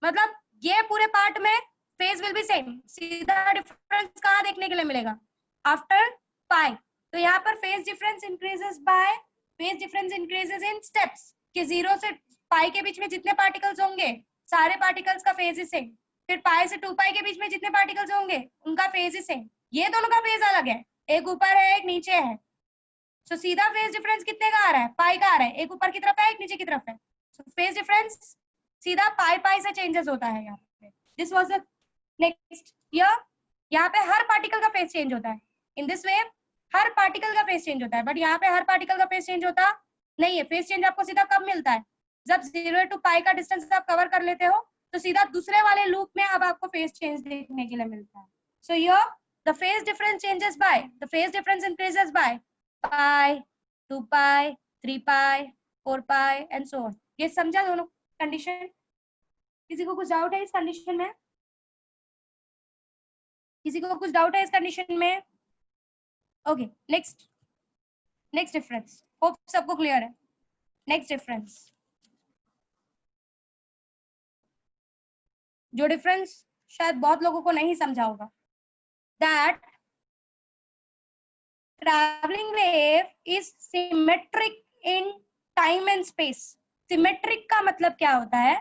Speaker 1: मतलब ये पूरे पार्ट में फेज विल बी सेम. सीधा डिफरेंस कहाँ देखने के लिए मिलेगा? आफ्टर पाई. तो यहाँ पर फेज डिफरेंस इंक्रीजेस इन स्टेप्स कि 0 से पाई के बीच में जितने पार्टिकल्स होंगे सारे पार्टिकल्स का फेज ही सेम. फिर पाई से 2 पाई के बीच में जितने पार्टिकल्स होंगे उनका फेज ही सेम. ये दोनों का फेज अलग है, एक ऊपर है एक नीचे है. सो सीधा फेज डिफरेंस कितने का आ रहा है? पाई का आ रहा है. एक ऊपर की तरफ है एक नीचे की तरफ है. सो फेज डिफरेंस सीधा पाई से चेंजेस होता है. यहाँ पे दिस वाज द नेक्स्ट. यहाँ पे हर पार्टिकल का फेज चेंज होता है. In this wave her particle का फेज चेंज होता है. बट यहाँ पे हर पार्टिकल का फेज चेंज होता नहीं है. फेज चेंज आपको सीधा कब मिलता है? जब 0 to पाई का डिस्टेंस आप कवर कर लेते हो तो सीधा दूसरे वाले लूप में अब आपको फेज चेंज देखने के लिए मिलता है. So here the phase difference changes by, the phase difference increases by pi, 2 pi, 3 pi, 4 pi and so on. ये समझा दोनों कंडीशन? किसी को कुछ डाउट है इस कंडीशन में? किसी को कुछ डाउट है इस कंडीशन में? Okay, next difference. होप सबको क्लियर है. नेक्स्ट डिफरेंस, जो डिफरेंस शायद बहुत लोगों को नहीं समझा होगा, that travelling wave is symmetric in time and space. Symmetric का मतलब क्या होता है?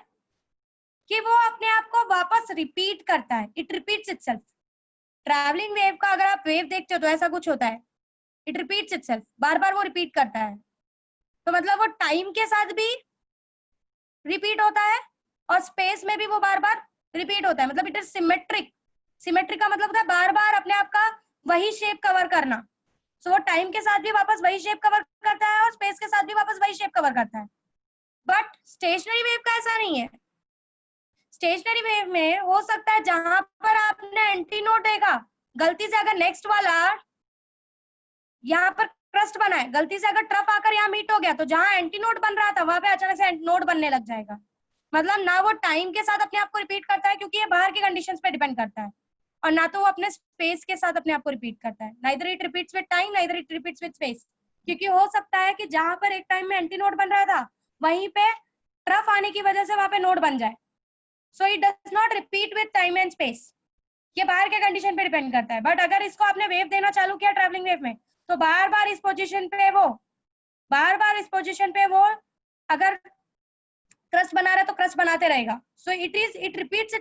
Speaker 1: कि वो अपने आप को वापस रिपीट करता है. It repeats itself. Travelling wave का अगर आप वेव देखते हो तो ऐसा कुछ होता है, इट रिपीट्स इटसेल्फ. बार बार वो रिपीट करता है. तो मतलब वो टाइम के साथ भी रिपीट होता है और स्पेस में भी वो बार बार रिपीट होता है. मतलब इट इज सिमेट्रिक. सिमेट्रिक का मतलब होता है बार बार अपने आप का वही शेप कवर करना. सो वो टाइम के साथ भी वापस वही शेप कवर करता है और स्पेस के साथ भी वापस वही शेप कवर करता है. बट स्टेशनरी वेव का ऐसा नहीं है. स्टेशनरी वेव में हो सकता है जहां पर आपने एंटी नोड देखा, गलती से अगर नेक्स्ट वाला यहाँ पर क्रस्ट बना है, गलती से अगर ट्रफ आकर यहाँ मीट हो गया तो जहां एंटी नोड बन रहा था वहां पे अचानक से नोड बनने लग जाएगा. मतलब ना वो टाइम के साथ अपने आप को रिपीट करता है क्योंकि ये बाहर की कंडीशंस पे डिपेंड करता है, और ना तो वो अपने स्पेस के साथ अपने आप को रिपीट करता है. Neither it repeats with time, neither it repeats with space. क्योंकि हो सकता है कि जहां पर एक टाइम में एंटी नोड बन रहा था वहीं पे ट्रफ आने की वजह से वहां पे नोड बन जाए. So it does not repeat with time and space. ये बाहर के कंडीशन पे डिपेंड करता है. बट अगर इसको आपने वेव देना चालू किया ट्रैवलिंग वेव में तो बार बार इस पोजीशन पे वो अगर क्रस्ट बना रहा है तो क्रस्ट बनाते रहेगा. So it repeats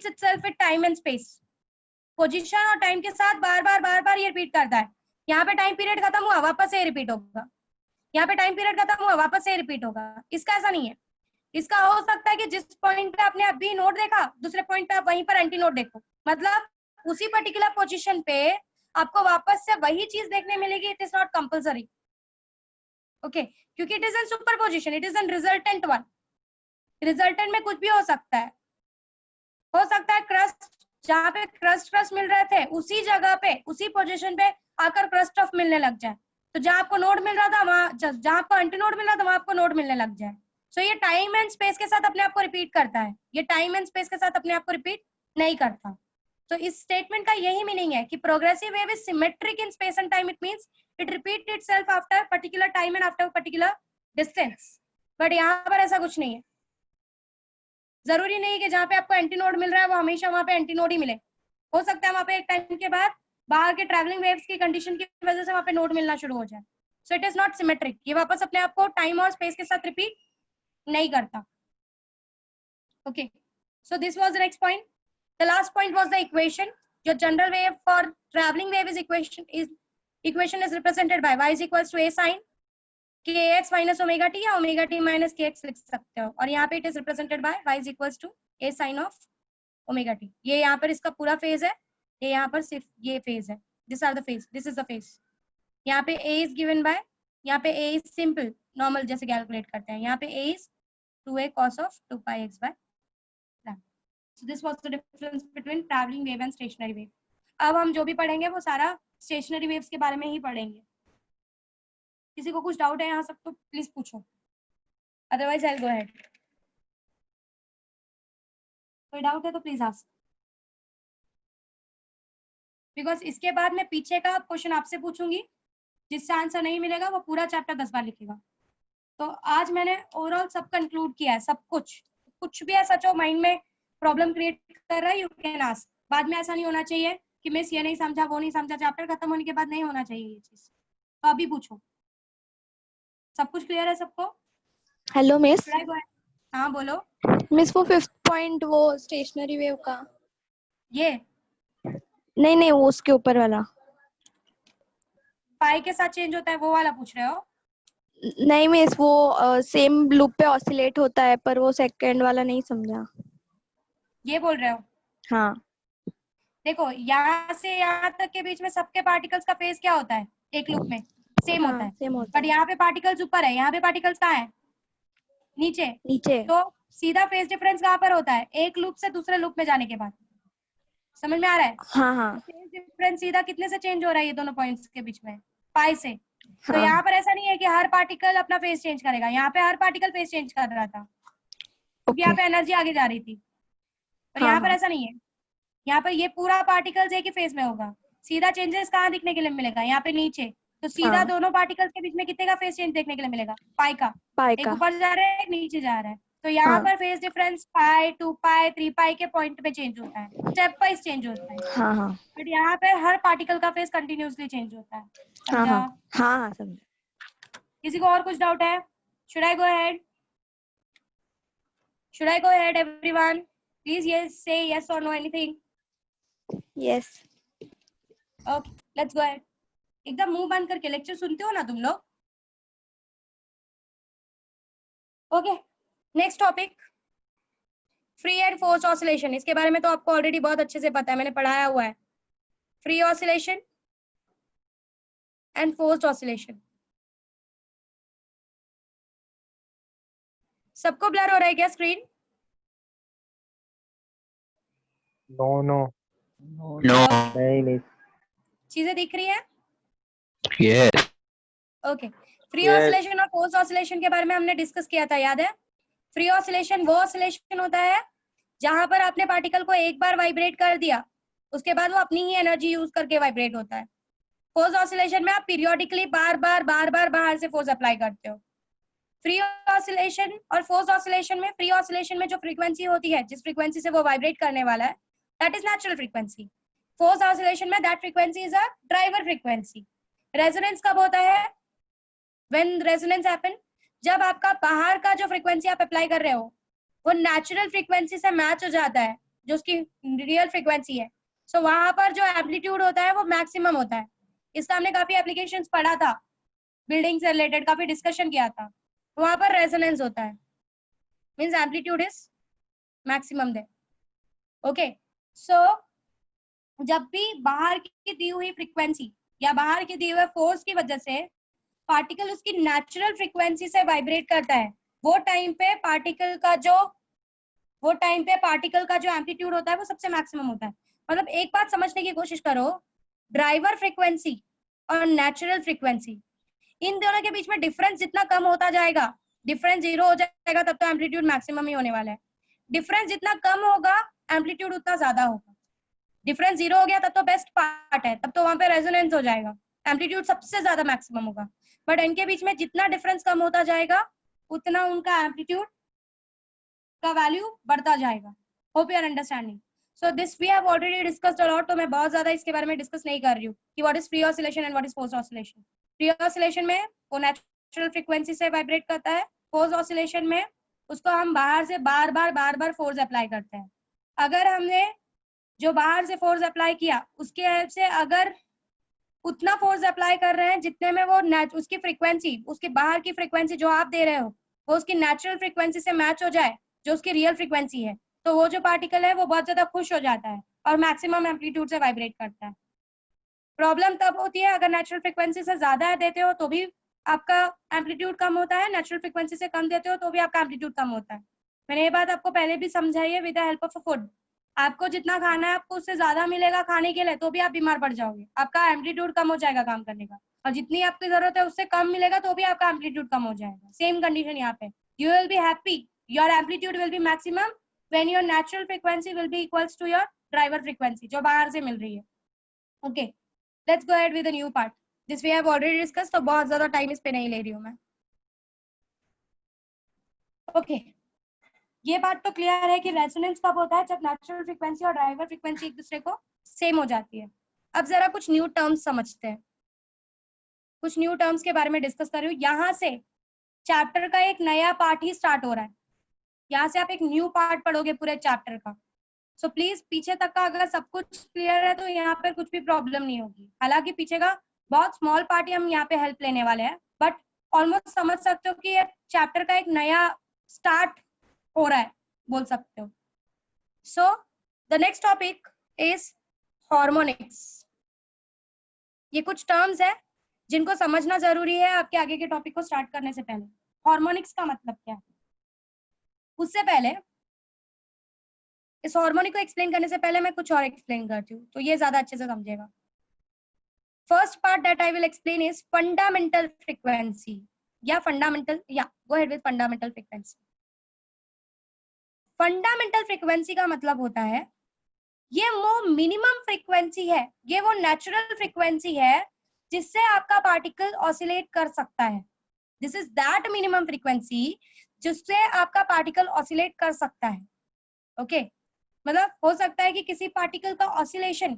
Speaker 1: itself with time and space. Position और टाइम के साथ बार बार ये रिपीट करता है. यहाँ पे टाइम पीरियड खत्म हुआ, वापस से रिपीट होगा, यहाँ पे टाइम पीरियड खत्म हुआ, वापस से रिपीट होगा। इसका ऐसा नहीं है। इसका हो सकता है कि जिस पॉइंट पे आपने अभी नोट देखा, दूसरे पॉइंट पे आप वहीं पर एंटी नोट देखो, मतलब उसी पर्टिकुलर पोजीशन पे आपको वापस से वही चीज देखने मिलेगी। It is not compulsory, okay, क्योंकि it is an superposition, it is an resultant one. Resultant में कुछ भी हो सकता है। हो सकता है क्रस्ट, जहाँ पे क्रस्ट मिल रहे थे उसी जगह पे, उसी पोजीशन पे आकर क्रस्ट ऑफ मिलने लग जाए। तो जहाँ आपको नोड मिल रहा था वहां, जहाँ आपको एंटी नोड मिल रहा था वहां आपको नोड मिलने लग जाए। सो ये टाइम एंड स्पेस के साथ अपने आप को रिपीट करता है, ये टाइम एंड स्पेस के साथ अपने आप को रिपीट नहीं करता। तो इस स्टेटमेंट का यही मीनिंग है कि progressive wave is symmetric in space and time. It means it repeat itself after particular time and after particular distance. But यहाँ पर ऐसा कुछ नहीं है। जरूरी नहीं है कि जहाँ पे आपको एंटी नोड मिल रहा है वो हमेशा वहां पे एंटी नोड ही मिले। हो सकता है वहां पे एक टाइम के बाद बाहर के ट्रैवलिंग वेव्स की कंडीशन की वजह से वहां पे नोड मिलना शुरू हो जाए। So it is not symmetric. ये वापस अपने आप को टाइम और स्पेस के साथ रिपीट नहीं करता। Okay, so this was the next point. The last point was the equation. जो general wave for travelling wave is equation is represented by y is equals to a sin kx minus omega t या omega t minus kx लिख सकते हो। और यहाँ पे it is represented by y is equals to a sin of omega t। ये यहाँ पर इसका पूरा फेज है, ये यहाँ पर सिर्फ ये फेज है। This are the phase, this is the phase. यहाँ पे a इज गिवन बाय, यहाँ पे a इज सिंपल नॉर्मल जैसे कैलकुलेट करते हैं। यहाँ पे a is 2a cos of 2 pi x by lambda। So this was the difference between traveling wave and stationary wave। अब हम जो भी पढ़ेंगे वो सारा स्टेशनरी वेव्स के बारे में ही पढ़ेंगे। किसी को कुछ डाउट है यहाँ सब तो प्लीज पूछो, otherwise I will go ahead. कोई डाउट है तो प्लीज आस्क, बिकॉज इसके बाद मैं पीछे का क्वेश्चन आपसे पूछूंगी, जिससे आंसर नहीं मिलेगा वो पूरा चैप्टर 10 बार लिखेगा। तो आज मैंने ओवरऑल सब कंक्लूड किया है, सब कुछ। कुछ भी ऐसा जो माइंड में प्रॉब्लम क्रिएट कर रहा है यू कैन आस्क। बाद में ऐसा नहीं होना चाहिए कि मिस ये नहीं समझा वो नहीं समझा, चैप्टर खत्म होने के बाद नहीं होना चाहिए ये चीज। तो अभी पूछो। सब कुछ क्लियर है सबको?
Speaker 5: Hello miss.
Speaker 1: हाँ बोलो।
Speaker 5: मिस वो 5th पॉइंट वो स्टेशनरी वेव का,
Speaker 1: ये
Speaker 5: नहीं वो उसके ऊपर वाला।
Speaker 1: पाई के साथ चेंज होता है वो वाला पूछ रहे हो?
Speaker 5: नहीं मिस, वो सेम लूप पे ऑसिलेट होता है, पर वो सेकंड वाला नहीं समझा।
Speaker 1: ये बोल रहे हो?
Speaker 5: हाँ।
Speaker 1: देखो यहाँ से यहाँ तक के बीच में सबके पार्टिकल्स का फेज क्या होता है? एक लूप में सेम
Speaker 5: हाँ,
Speaker 1: होता है।
Speaker 5: सेम होता
Speaker 1: बट
Speaker 5: है।
Speaker 1: यहाँ पे पार्टिकल्स ऊपर है, यहाँ पे पार्टिकल्स कहाँ है? नीचे।
Speaker 5: नीचे।
Speaker 1: तो सीधा फेज डिफरेंस कहाँ पर होता है? एक लूप से दूसरे लूप में जाने के बाद। समझ में आ रहा है?
Speaker 5: हाँ।
Speaker 1: फेज डिफरेंस सीधा कितने से चेंज हो रहा है ये दोनों पॉइंट्स के बीच में? पाई से। तो
Speaker 5: हाँ।
Speaker 1: यहाँ पर ऐसा नहीं है कि हर पार्टिकल अपना फेज चेंज करेगा। यहाँ पे हर पार्टिकल फेज चेंज कर रहा था क्योंकि यहाँ पे एनर्जी आगे जा रही थी। पर यहाँ पर ऐसा नहीं है। यहाँ पर ये पूरा पार्टिकल्स एक ही फेज में होगा। सीधा चेंजेस कहाँ दिखने के लिए मिलेगा? यहाँ पे नीचे। तो सीधा दोनों पार्टिकल्स के बीच में कितने का फेज चेंज देखने के लिए मिलेगा? पाई का। एक ऊपर जा रहा है एक नीचे जा रहा है। तो यहाँ पर फेज डिफरेंस पाई 2 पाई 3 पाई के पॉइंट पे चेंज होता है, स्टेप वाइज चेंज होता है।
Speaker 5: हाँ।
Speaker 1: बट यहाँ पे हर पार्टिकल का फेज कंटिन्यूअसली चेंज होता है। समझा?
Speaker 5: हाँ समझा।
Speaker 1: किसी को और कुछ डाउट है? Should I go ahead? Should I go ahead everyone? Please yes से यस और know anything.
Speaker 5: Yes.
Speaker 1: Okay let's go ahead. एकदम मुंह बंद करके लेक्चर सुनते हो ना तुम लोग? Okay next topic, free and force oscillation. इसके बारे में तो आपको ऑलरेडी बहुत अच्छे से पता है, मैंने पढ़ाया हुआ है। Free oscillation and forced oscillation. सबको ब्लर हो रहा है क्या स्क्रीन?
Speaker 3: नो नहीं।
Speaker 1: चीजें दिख रही है?
Speaker 2: Yes.
Speaker 1: ओके फ्री ऑसिलेशन और फोर्स्ड ऑसिलेशन के बारे में हमने डिस्कस किया था, याद है? फ्री ऑसिलेशन वो ऑसिलेशन होता है जहां पर आपने पार्टिकल को एक बार वाइब्रेट कर दिया, उसके बाद वो अपनी ही एनर्जी यूज करके वाइब्रेट होता है। फोर्स्ड ऑसिलेशन में आप पीरियोडिकली बार बार बाहर से फोर्स अप्लाई करते हो। फ्री ऑसिलेशन और फोर्स्ड ऑसिलेशन में, फ्री ऑसिलेशन में जो फ्रीक्वेंसी होती है, जिस फ्रीक्वेंसी से वो वाइब्रेट करने वाला है, that is natural frequency. Forced oscillation में that frequency is a driver frequency. Resonance कब होता है? व्हेन रेजोनेंस हैपन, जब आपका बाहर का जो फ्रीक्वेंसी आप अप्लाई कर रहे हो वो नेचुरल फ्रीक्वेंसी से मैच हो जाता है, जो उसकी रियल फ्रीक्वेंसी है। सो वहां पर जो एम्पलीट्यूड होता है वो मैक्सिमम होता है। इसका हमने काफी एप्लीकेशंस पढ़ा था, बिल्डिंग से रिलेटेड काफी डिस्कशन किया था। वहां पर रेजोनेंस होता है, means amplitude is maximum there. Okay, so जब भी बाहर की दी हुई फ्रीक्वेंसी या बाहर के दिए हुए फोर्स की वजह से पार्टिकल उसकी नेचुरल फ्रीक्वेंसी से वाइब्रेट करता है, वो टाइम पे पार्टिकल का जो एम्पलीट्यूड होता है वो सबसे मैक्सिमम होता है। मतलब एक बात समझने की कोशिश करो, ड्राइवर फ्रीक्वेंसी और नेचुरल फ्रीक्वेंसी, इन दोनों के बीच में डिफरेंस जितना कम होता जाएगा, डिफरेंस 0 हो जाएगा तब तो एम्पलीट्यूड मैक्सिमम ही होने वाला है। डिफरेंस जितना कम होगा एम्पलीट्यूड उतना ज्यादा होगा। डिफरेंस 0 हो गया तब तो बेस्ट पार्ट है, तब तो वहां पे रेजोनेंस हो जाएगा, एम्पलीट्यूड सबसे ज्यादा मैक्सिमम होगा। बट इनके बीच में जितना डिफरेंस कम होता जाएगा उतना उनका एम्पलीट्यूड का वैल्यू बढ़ता जाएगा। Hope you are understanding. So this we have already discussed a lot, तो मैं बहुत ज्यादा इसके बारे में डिस्कस नहीं कर रही हूँ कि what is free oscillation and what is forced oscillation. Free oscillation में वो नेचुरल फ्रीक्वेंसी से वाइब्रेट करता है, फोर्स्ड ऑसिलेशन में उसको हम बाहर से बार बार फोर्स अप्लाई करते हैं। अगर हमने जो बाहर से फोर्स अप्लाई किया उसके हेल्प से अगर उतना फोर्स अप्लाई कर रहे हैं जितने में वो उसकी फ्रीक्वेंसी, उसके बाहर की फ्रीक्वेंसी जो आप दे रहे हो वो उसकी नेचुरल फ्रीक्वेंसी से मैच हो जाए, जो उसकी रियल फ्रीक्वेंसी है, तो वो जो पार्टिकल है वो बहुत ज्यादा खुश हो जाता है और मैक्सिमम एम्पलीट्यूड से वाइब्रेट करता है। प्रॉब्लम तब होती है अगर नेचुरल फ्रीक्वेंसी से ज्यादा देते हो तो भी आपका एम्पलीट्यूड कम होता है, नेचुरल फ्रीक्वेंसी से कम देते हो तो भी आपका एम्पलीट्यूड कम होता है। मैंने ये बात आपको पहले भी समझाई है, with the help of a food. आपको जितना खाना है आपको उससे ज्यादा मिलेगा खाने के लिए तो भी आप बीमार पड़ जाओगे, आपका एम्पलीट्यूड कम हो जाएगा काम करने का। और जितनी आपकी जरूरत है उससे कम मिलेगा तो भी आपका एम्पलीट्यूड कम हो जाएगा। सेम कंडीशन यहाँ पे, you will be happy, your amplitude will be maximum when your natural frequency will be equals to your driver frequency जो बाहर से मिल रही है। Okay, let's go ahead with the new part, this we have already discussed, तो बहुत ज्यादा time इस पे नहीं ले रही हूँ मैं। ओके, ये बात तो क्लियर है कि रेजोनेंस कब होता है, जब नेचुरल फ्रीक्वेंसी और ड्राइवर फ्रीक्वेंसी एक दूसरे को सेम हो जाती है। अब जरा कुछ न्यू टर्म्स समझते हैं, कुछ न्यू टर्म्स के बारे में डिस्कस कर रही हूँ। यहाँ से चैप्टर का एक नया पार्ट ही स्टार्ट हो रहा है, यहाँ से आप एक न्यू पार्ट पढ़ोगे पूरे चैप्टर का। सो प्लीज पीछे तक का अगर सब कुछ क्लियर है तो यहाँ पर कुछ भी प्रॉब्लम नहीं होगी। हालांकि पीछे का बहुत स्मॉल पार्ट ही हम यहाँ पे हेल्प लेने वाले हैं, बट ऑलमोस्ट समझ सकते हो कि ये चैप्टर का एक नया स्टार्ट हो रहा है, बोल सकते हो। So the next topic is harmonics. ये कुछ टर्म्स है जिनको समझना जरूरी है आपके आगे के टॉपिक को स्टार्ट करने से पहले। हार्मोनिक्स का मतलब क्या है, उससे पहले इस हार्मोनिक को एक्सप्लेन करने से पहले मैं कुछ और एक्सप्लेन करती हूँ तो ये ज्यादा अच्छे से समझेगा। First part that I will explain is fundamental frequency या फंडामेंटल, या गो ahead with fundamental frequency. Fundamental frequency का मतलब होता है ये वो मिनिमम फ्रीक्वेंसी है, ये वो नेचुरल फ्रीक्वेंसी है जिससे आपका पार्टिकल ऑसिलेट कर सकता है। This is that minimum frequency जिससे आपका पार्टिकल ऑसिलेट कर सकता है। ओके, मतलब हो सकता है कि किसी पार्टिकल का ऑसिलेशन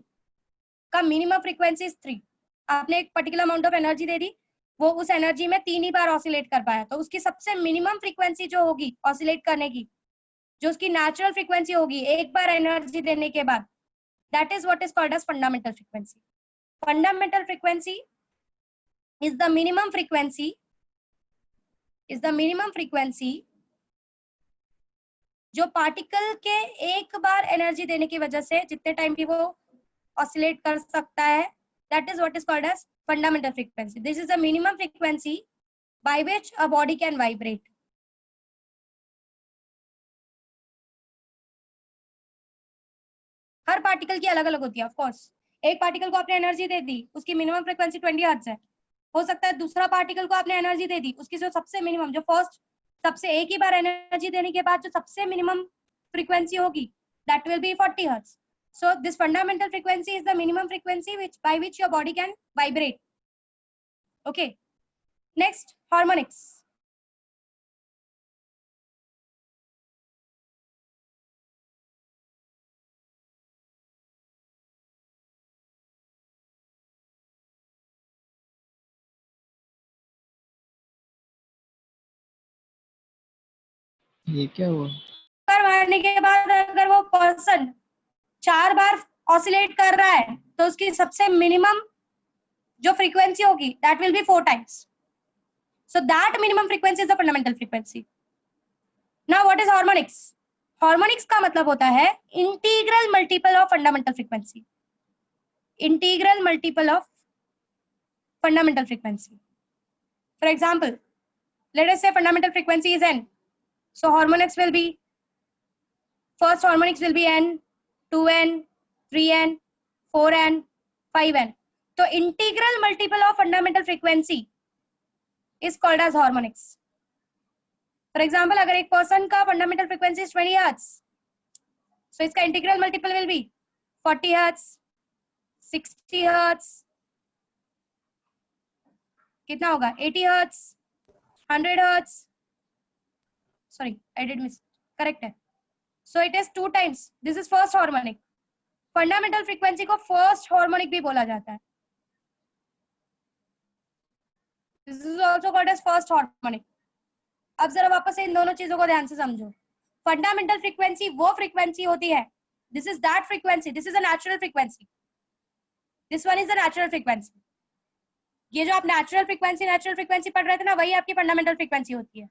Speaker 1: का मिनिमम फ्रीक्वेंसी इज 3, आपने एक पर्टिकुलर अमाउंट ऑफ एनर्जी दे दी, वो उस एनर्जी में 3 ही बार ऑसिलेट कर पाया, तो उसकी सबसे मिनिमम फ्रीक्वेंसी जो होगी ऑसिलेट करने की, जो उसकी नेचुरल फ्रीक्वेंसी होगी एक बार एनर्जी देने के बाद, that is what is called as fundamental frequency. Fundamental frequency is the minimum frequency जो पार्टिकल के एक बार एनर्जी देने की वजह से जितने टाइम की वो ऑसिलेट कर सकता है, that is what is called as fundamental frequency. This is the minimum frequency by which a body can vibrate. Her particle की अलग अलग होती है, ऑफ कोर्स। एक पार्टिकल को आपने एनर्जी दे दी, उसकी मिनिमम फ्रीक्वेंसी 20 हर्ट्ज है। हो सकता है दूसरा पार्टिकल को आपने एनर्जी दे दी, उसकी जो सबसे मिनिमम, जो फर्स्ट सबसे एक ही बार एनर्जी देने के बाद जो सबसे मिनिमम फ्रीक्वेंसी होगी, that will B 40 hertz. So this fundamental frequency is the minimum frequency by which your body can vibrate. Okay. Next, harmonics.
Speaker 3: ये क्या हुआ?
Speaker 1: पर मारने के बाद अगर वो पर्सन 4 बार ऑसिलेट कर रहा है तो उसकी सबसे मिनिमम जो फ्रीक्वेंसी होगी that will B 4 times. So that minimum frequency is the fundamental frequency. Now what is harmonics? Harmonics का मतलब होता है integral multiple of fundamental frequency. Integral multiple of fundamental frequency. For example, let us say fundamental frequency is n. So harmonics will be, first harmonics will be n, 2n, 3n, 4n, 5n. So integral multiple of fundamental frequency is called as harmonics. For example, अगर एक person का fundamental frequency is 20 Hz, so इसका integral multiple will be 40 Hz, 60 Hz, कितना होगा 80 Hz, 100 Hz. Sorry, I did miss. Correct है. So it is 2 times. This is first harmonic. Fundamental frequency को first harmonic भी बोला जाता है. This is also called as first harmonic. अब जरा वापस से इन दोनों चीजों को ध्यान से समझो. फंडामेंटल फ्रीक्वेंसी वो फ्रीक्वेंसी होती है, this is that frequency, this is a natural frequency, this one is a natural frequency. ये जो आप नेचुरल फ्रीक्वेंसी पढ़ रहे थे ना, वही आपकी फंडामेंटल फ्रीक्वेंसी होती है,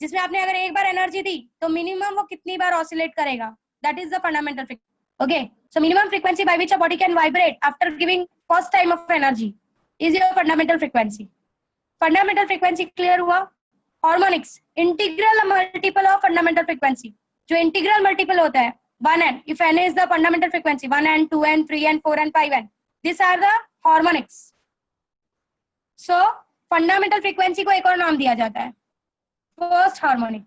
Speaker 1: जिसमें आपने अगर एक बार एनर्जी दी तो मिनिमम वो कितनी बार ऑसिलेट करेगा, that is the fundamental frequency. Okay, so minimum frequency by which a body can vibrate after giving first time of energy is your fundamental frequency. Fundamental frequency clear हुआ. Harmonics integral multiple of fundamental frequency. जो integral multiple होता है 1n, if n is the fundamental frequency, 1n, 2n, 3n, 4n, 5n, these are the harmonics. So fundamental frequency को एक और नाम दिया जाता है first harmonic.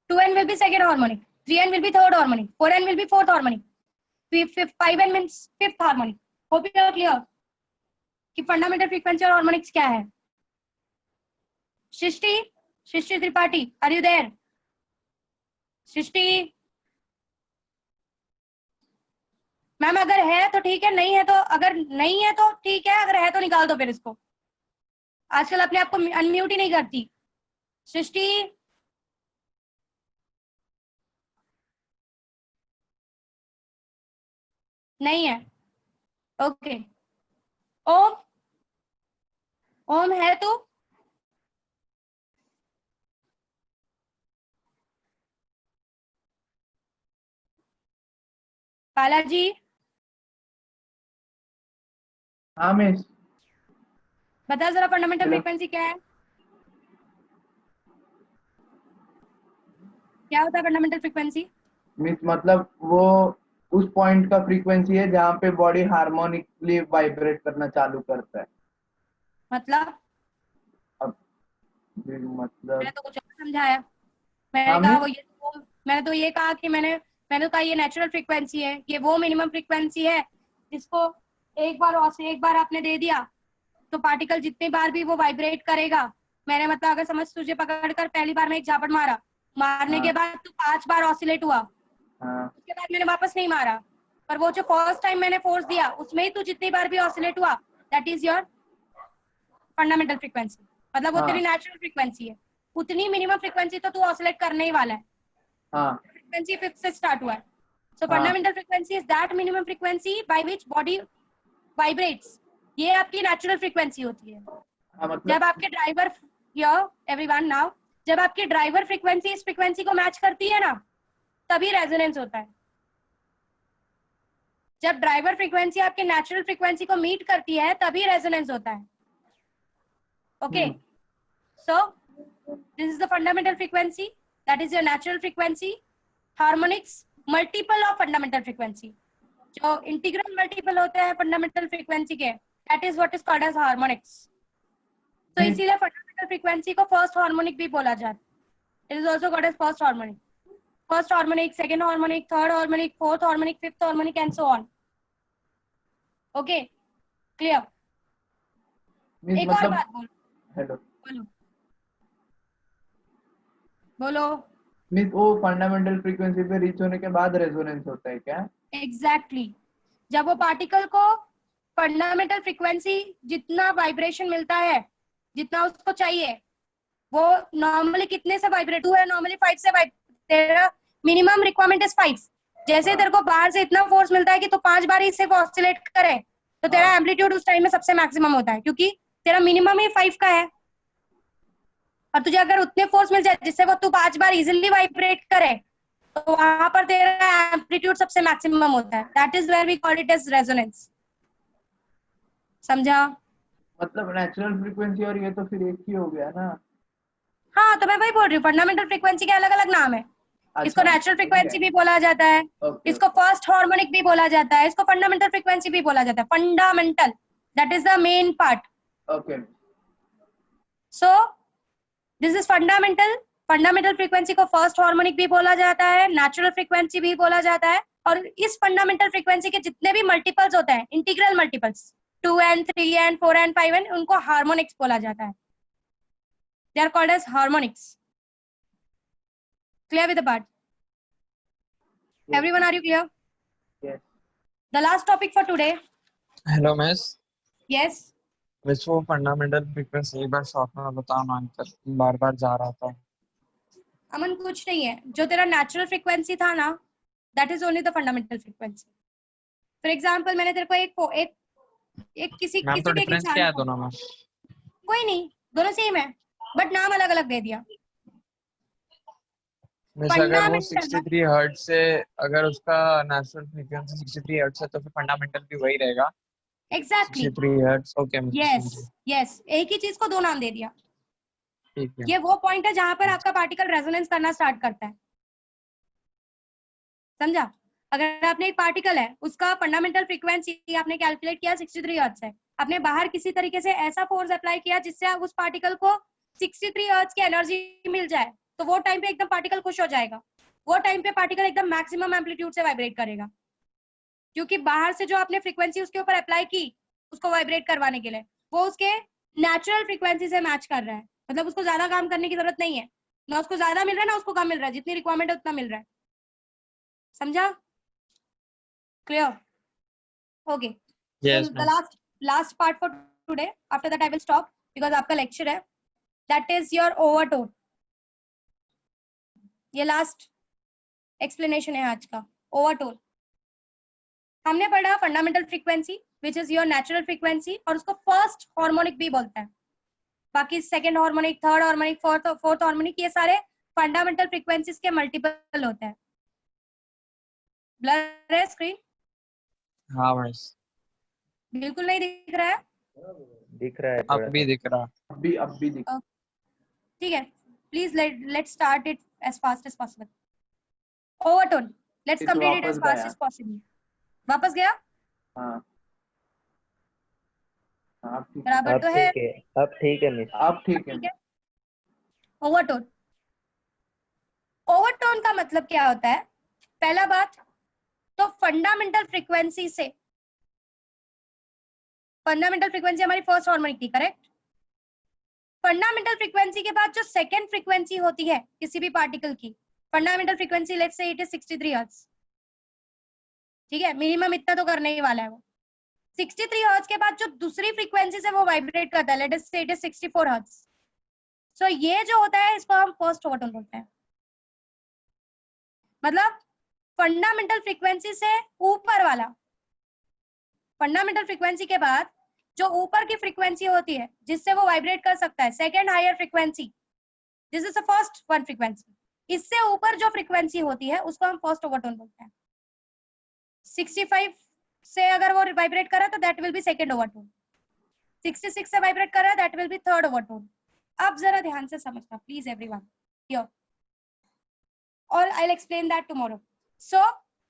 Speaker 1: 2n will be second harmonic, 3n will be third harmonic, 4n will be fourth harmonic, 5n means fifth harmonic. Hope you are clear कि fundamental frequency और harmonics क्या है. Srishti Tripathi, are you there? Srishti ma'am, अगर है तो ठीक है, नहीं है तो, अगर नहीं है तो ठीक है, अगर है तो निकाल दो फिर इसको. आजकल अपने आप को अनम्यूट ही नहीं करती. सृष्टि नहीं है. ओके. ओम है तू? बालाजी
Speaker 4: हाँ मिस.
Speaker 1: बता जरा फंडामेंटल फ्रीक्वेंसी क्या है, क्या होता है फंडामेंटल फ्रीक्वेंसी?
Speaker 4: मिस मतलब वो उस पॉइंट का फ्रीक्वेंसी है जहाँ पे बॉडी हार्मोनिकली वाइब्रेट करना चालू करता है.
Speaker 1: मतलब
Speaker 4: मतलब
Speaker 1: मैंने तो कुछ और समझाया. मैंने
Speaker 4: हाँ,
Speaker 1: कहा मैंने तो ये कहा कि मैंने तो कहा ये नेचुरल फ्रीक्वेंसी है, ये वो मिनिमम फ्रीक्वेंसी है जिसको एक बार आपने दे दिया तो पार्टिकल जितनी बार भी वो वाइब्रेट करेगा. मैंने मतलब अगर समझ तुझे पकड़कर पहली बार में एक झापड़ मारने के बाद तू 5 बार ऑसिलेट हुआ, उसके बाद मैंने वापस नहीं मारा, पर वो जो फर्स्ट टाइम मैंने फोर्स दिया उसमें ही तू जितनी बार भी ऑसिलेट हुआ, that is your fundamental frequency. मतलब वो तेरी नेचुरल फ्रीक्वेंसी है, उतनी मिनिमम फ्रीक्वेंसी तो तू ऑसिलेट करने ही वाला है. फ्रीक्वेंसी 5 से स्टार्ट हुआ है. सो fundamental frequency is that minimum frequency by which body vibrates. ये आपकी नेचुरल फ्रीक्वेंसी होती है. जब आपके ड्राइवर एवरीवन नाउ जब आपकी ड्राइवर फ्रीक्वेंसी इस फ्रीक्वेंसी को मैच करती है ना, तभी रेजोनेंस होता है. जब ड्राइवर फ्रीक्वेंसी आपके नेचुरल फ्रीक्वेंसी को मीट करती है तभी रेजोनेंस होता है. Okay, so this is the fundamental frequency, that is your natural frequency. Harmonics multiple of fundamental frequency. जो इंटीग्रल मल्टीपल होते हैं फंडामेंटल फ्रीक्वेंसी के, that is what is called as harmonics. तो इसीलिए फंडामेंटल फ्रीक्वेंसी को first harmonic भी बोला जाता है. It is also called as first harmonic. First harmonic, second harmonic, third harmonic, fourth harmonic, fifth harmonic and so on. Okay, clear? एक और बात बोलो.
Speaker 4: हेलो
Speaker 1: बोलो.
Speaker 4: मींस वो फंडामेंटल फ्रीक्वेंसी पे रीच होने के बाद रेजोनेंस होता है क्या?
Speaker 1: एग्जैक्टली. जब वो पार्टिकल को फंडामेंटल फ्रीक्वेंसी जितना वाइब्रेशन मिलता है, जितना उसको चाहिए, वो नॉर्मली कितने से वाइब्रेट हुआ है? नॉर्मली 5 से तेरा मिनिमम रिक्वायरमेंट इज 5. जैसे तेरे को बाहर से इतना फोर्स मिलता है कि तू 5 बार ही सिर्फ ऑसिलेट करे, तो तेरा
Speaker 4: हाँ।
Speaker 1: एम्पलीट्यूड उस टाइम में सबसे मैक्सिमम होता है, क्योंकि तेरा मिनिमम ही 5 का है। और तुझे अगर उतने फोर्स मिल जाए जिससे वो तू 5 बार इजिली वाइब्रेट करे, तो वहां पर तेरा एम्पलीट्यूड सबसे मैक्सिमम होता है। That is where we call it as resonance. समझा?
Speaker 4: मतलब नेचुरल फ्रीक्वेंसी और ये तो फिर एक ही हो गया ना।
Speaker 1: हाँ, तो मैं वही बोल रही हूँ, फंडामेंटल फ्रीक्वेंसी के अलग अलग नाम है। इसको
Speaker 4: अच्छा,
Speaker 1: नेचुरल
Speaker 4: ठीक
Speaker 1: फ्रीक्वेंसी
Speaker 4: है।
Speaker 1: भी बोला जाता है,
Speaker 4: ओके
Speaker 1: इसको फर्स्ट हार्मोनिक भी बोला जाता है, इसको फंडामेंटल फ्रीक्वेंसी भी बोला जाता है। Fundamental, that is the main part.
Speaker 4: Okay.
Speaker 1: So this is fundamental. Fundamental frequency को फर्स्ट हार्मोनिक भी बोला जाता है, नेचुरल फ्रीक्वेंसी भी बोला जाता है। और इस फंडामेंटल फ्रीक्वेंसी के जितने भी मल्टीपल्स होते हैं, integral multiples 2n 3n 4n 5n, उनको हार्मोनिक्स बोला जाता है। They are called as harmonics. Clear with the part? Everyone, are you clear?
Speaker 4: Yes.
Speaker 1: The last topic for today.
Speaker 3: Hello miss,
Speaker 1: Yes.
Speaker 3: Miss वो fundamental frequency एक बार short में बताओ ना uncle, बार बार जा रहा था।
Speaker 1: अमन, कुछ नहीं है। जो तेरा नेचुरल फ्रीक्वेंसी था ना, that is only the fundamental frequency. For example, मैंने तेरे को एक किसी
Speaker 3: मैम तो
Speaker 1: के
Speaker 3: डिफरेंस क्या है दोनों में?
Speaker 1: कोई नहीं, दोनों सेम है, बट नाम अलग अलग दे दिया।
Speaker 3: मिस अगर वो
Speaker 1: फंडामेंटल
Speaker 3: 63 हर्ट्ज से, अगर उसका नेचुरल फ्रीक्वेंसी 63 हर्ट्ज है तो फिर फंडामेंटल भी वही रहेगा।
Speaker 1: Exactly.
Speaker 3: 63 hertz. Okay miss,
Speaker 1: yes yes, एक ही चीज को दो नाम दे दिया।
Speaker 3: ठीक है।
Speaker 1: ये वो पॉइंट है जहां पर आपका पार्टिकल रेजोनेंस करना स्टार्ट करता है। समझा? अगर आपने एक पार्टिकल है, उसका फंडामेंटल फ्रीक्वेंसी आपने कैलकुलेट किया 63 हर्ट्ज है, आपने बाहर किसी तरीके से ऐसा फोर्स अप्लाई किया जिससे उस पार्टिकल को 63 हर्ट्ज की एनर्जी मिल जाए, तो वो टाइम पे एकदम पार्टिकल खुश हो जाएगा। वो टाइम पे पार्टिकल एकदम मैक्सिमम एम्पलीट्यूड से वाइब्रेट करेगा, क्योंकि बाहर से जो आपने फ्रीक्वेंसी उसके ऊपर अप्लाई की उसको वाइब्रेट करवाने के लिए, वो उसके नेचुरल फ्रीक्वेंसी से मैच कर रहा है। मतलब उसको ज्यादा काम करने की जरूरत नहीं है, ना उसको ज्यादा मिल रहा है ना उसको कम मिल रहा है, जितनी रिक्वायरमेंट है उतना मिल रहा है। समझा? Clear? Okay, so
Speaker 3: yes
Speaker 1: the
Speaker 3: ma'am.
Speaker 1: Last part for today, after that I will stop because आपका लेक्चर है, दैट इज योर ओवरटोन। ये लास्ट एक्सप्लेनेशन है आज का, ओवरटोन। हमने पढ़ा fundamental frequency which is your natural frequency, और उसको फर्स्ट हार्मोनिक भी बोलते हैं। बाकी second harmonic, third harmonic, fourth harmonic, ये सारे फंडामेंटल फ्रीक्वेंसीज के मल्टीपल होते हैं। ब्लर है स्क्रीन?
Speaker 3: हाँ मिस,
Speaker 1: बिल्कुल नहीं दिख रहा है?
Speaker 3: दिख रहा है, अब भी दिख रहा।
Speaker 4: अब भी दिख।
Speaker 1: ठीक है, please let's start it as fast as possible. Overtone, let's
Speaker 4: इस
Speaker 1: complete it
Speaker 4: वापस
Speaker 1: as fast
Speaker 4: गया।
Speaker 1: as possible. वापस गया?
Speaker 4: हाँ हाँ, ठीक है।
Speaker 1: बराबर
Speaker 3: अब
Speaker 1: तो है?
Speaker 3: ठीक है, अब ठीक है मिस।
Speaker 4: अब ठीक है।
Speaker 1: ठीक है। ओवरटोन, ओवरटोन का मतलब क्या होता है? पहला बात तो फंडामेंटल फ्रीक्वेंसी से, फंडामेंटल फ्रीक्वेंसी हमारी फर्स्ट हार्मोनिक थी, करेक्ट? फंडामेंटल फ्रीक्वेंसी के बाद जो सेकंड फ्रीक्वेंसी होती है किसी भी पार्टिकल की, fundamental frequency let's say it is 63 hertz. ठीक है, मिनिमम इतना तो करने ही वाला है वो। 63 हर्ट्ज के बाद जो दूसरी फ्रीक्वेंसी से वो वाइब्रेट करता है, लेट अस से इट इज 64 हर्ट्ज। सो ये जो होता है इसको हम फर्स्ट ओवरटोन बोलते हैं। मतलब फंडामेंटल फ्रीक्वेंसी से ऊपर वाला, फंडामेंटल फ्रीक्वेंसी के बाद जो ऊपर की फ्रीक्वेंसी होती है जिससे वो वाइब्रेट कर सकता है, second higher frequency, this is the first one frequency. इससे ऊपर जो फ्रीक्वेंसी होती है उसको हम फर्स्ट ओवरटोन बोलते हैं। 65 से अगर वो वाइब्रेट कर रहा है तो that will B second overtone. 66 से वाइब्रेट कर रहा है that will B third overtone. अब जरा ध्यान से समझना प्लीज एवरीवन हियर, और I will explain that tomorrow. So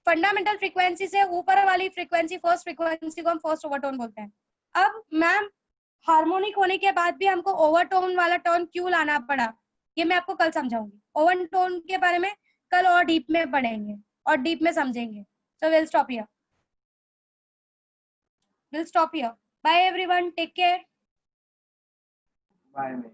Speaker 1: fundamental frequency से ऊपर वाली फ्रीक्वेंसी, फर्स्ट फ्रीक्वेंसी को हम फर्स्ट ओवरटोन बोलते हैं। अब मैम, हार्मोनिक होने के बाद भी हमको ओवरटोन वाला टर्न क्यों लाना पड़ा, ये मैं आपको कल समझाऊंगी। ओवरटोन के बारे में कल और डीप में पढ़ेंगे और डीप में समझेंगे। So will stop here, we'll stop here. Bye everyone, take care.
Speaker 4: Bye में।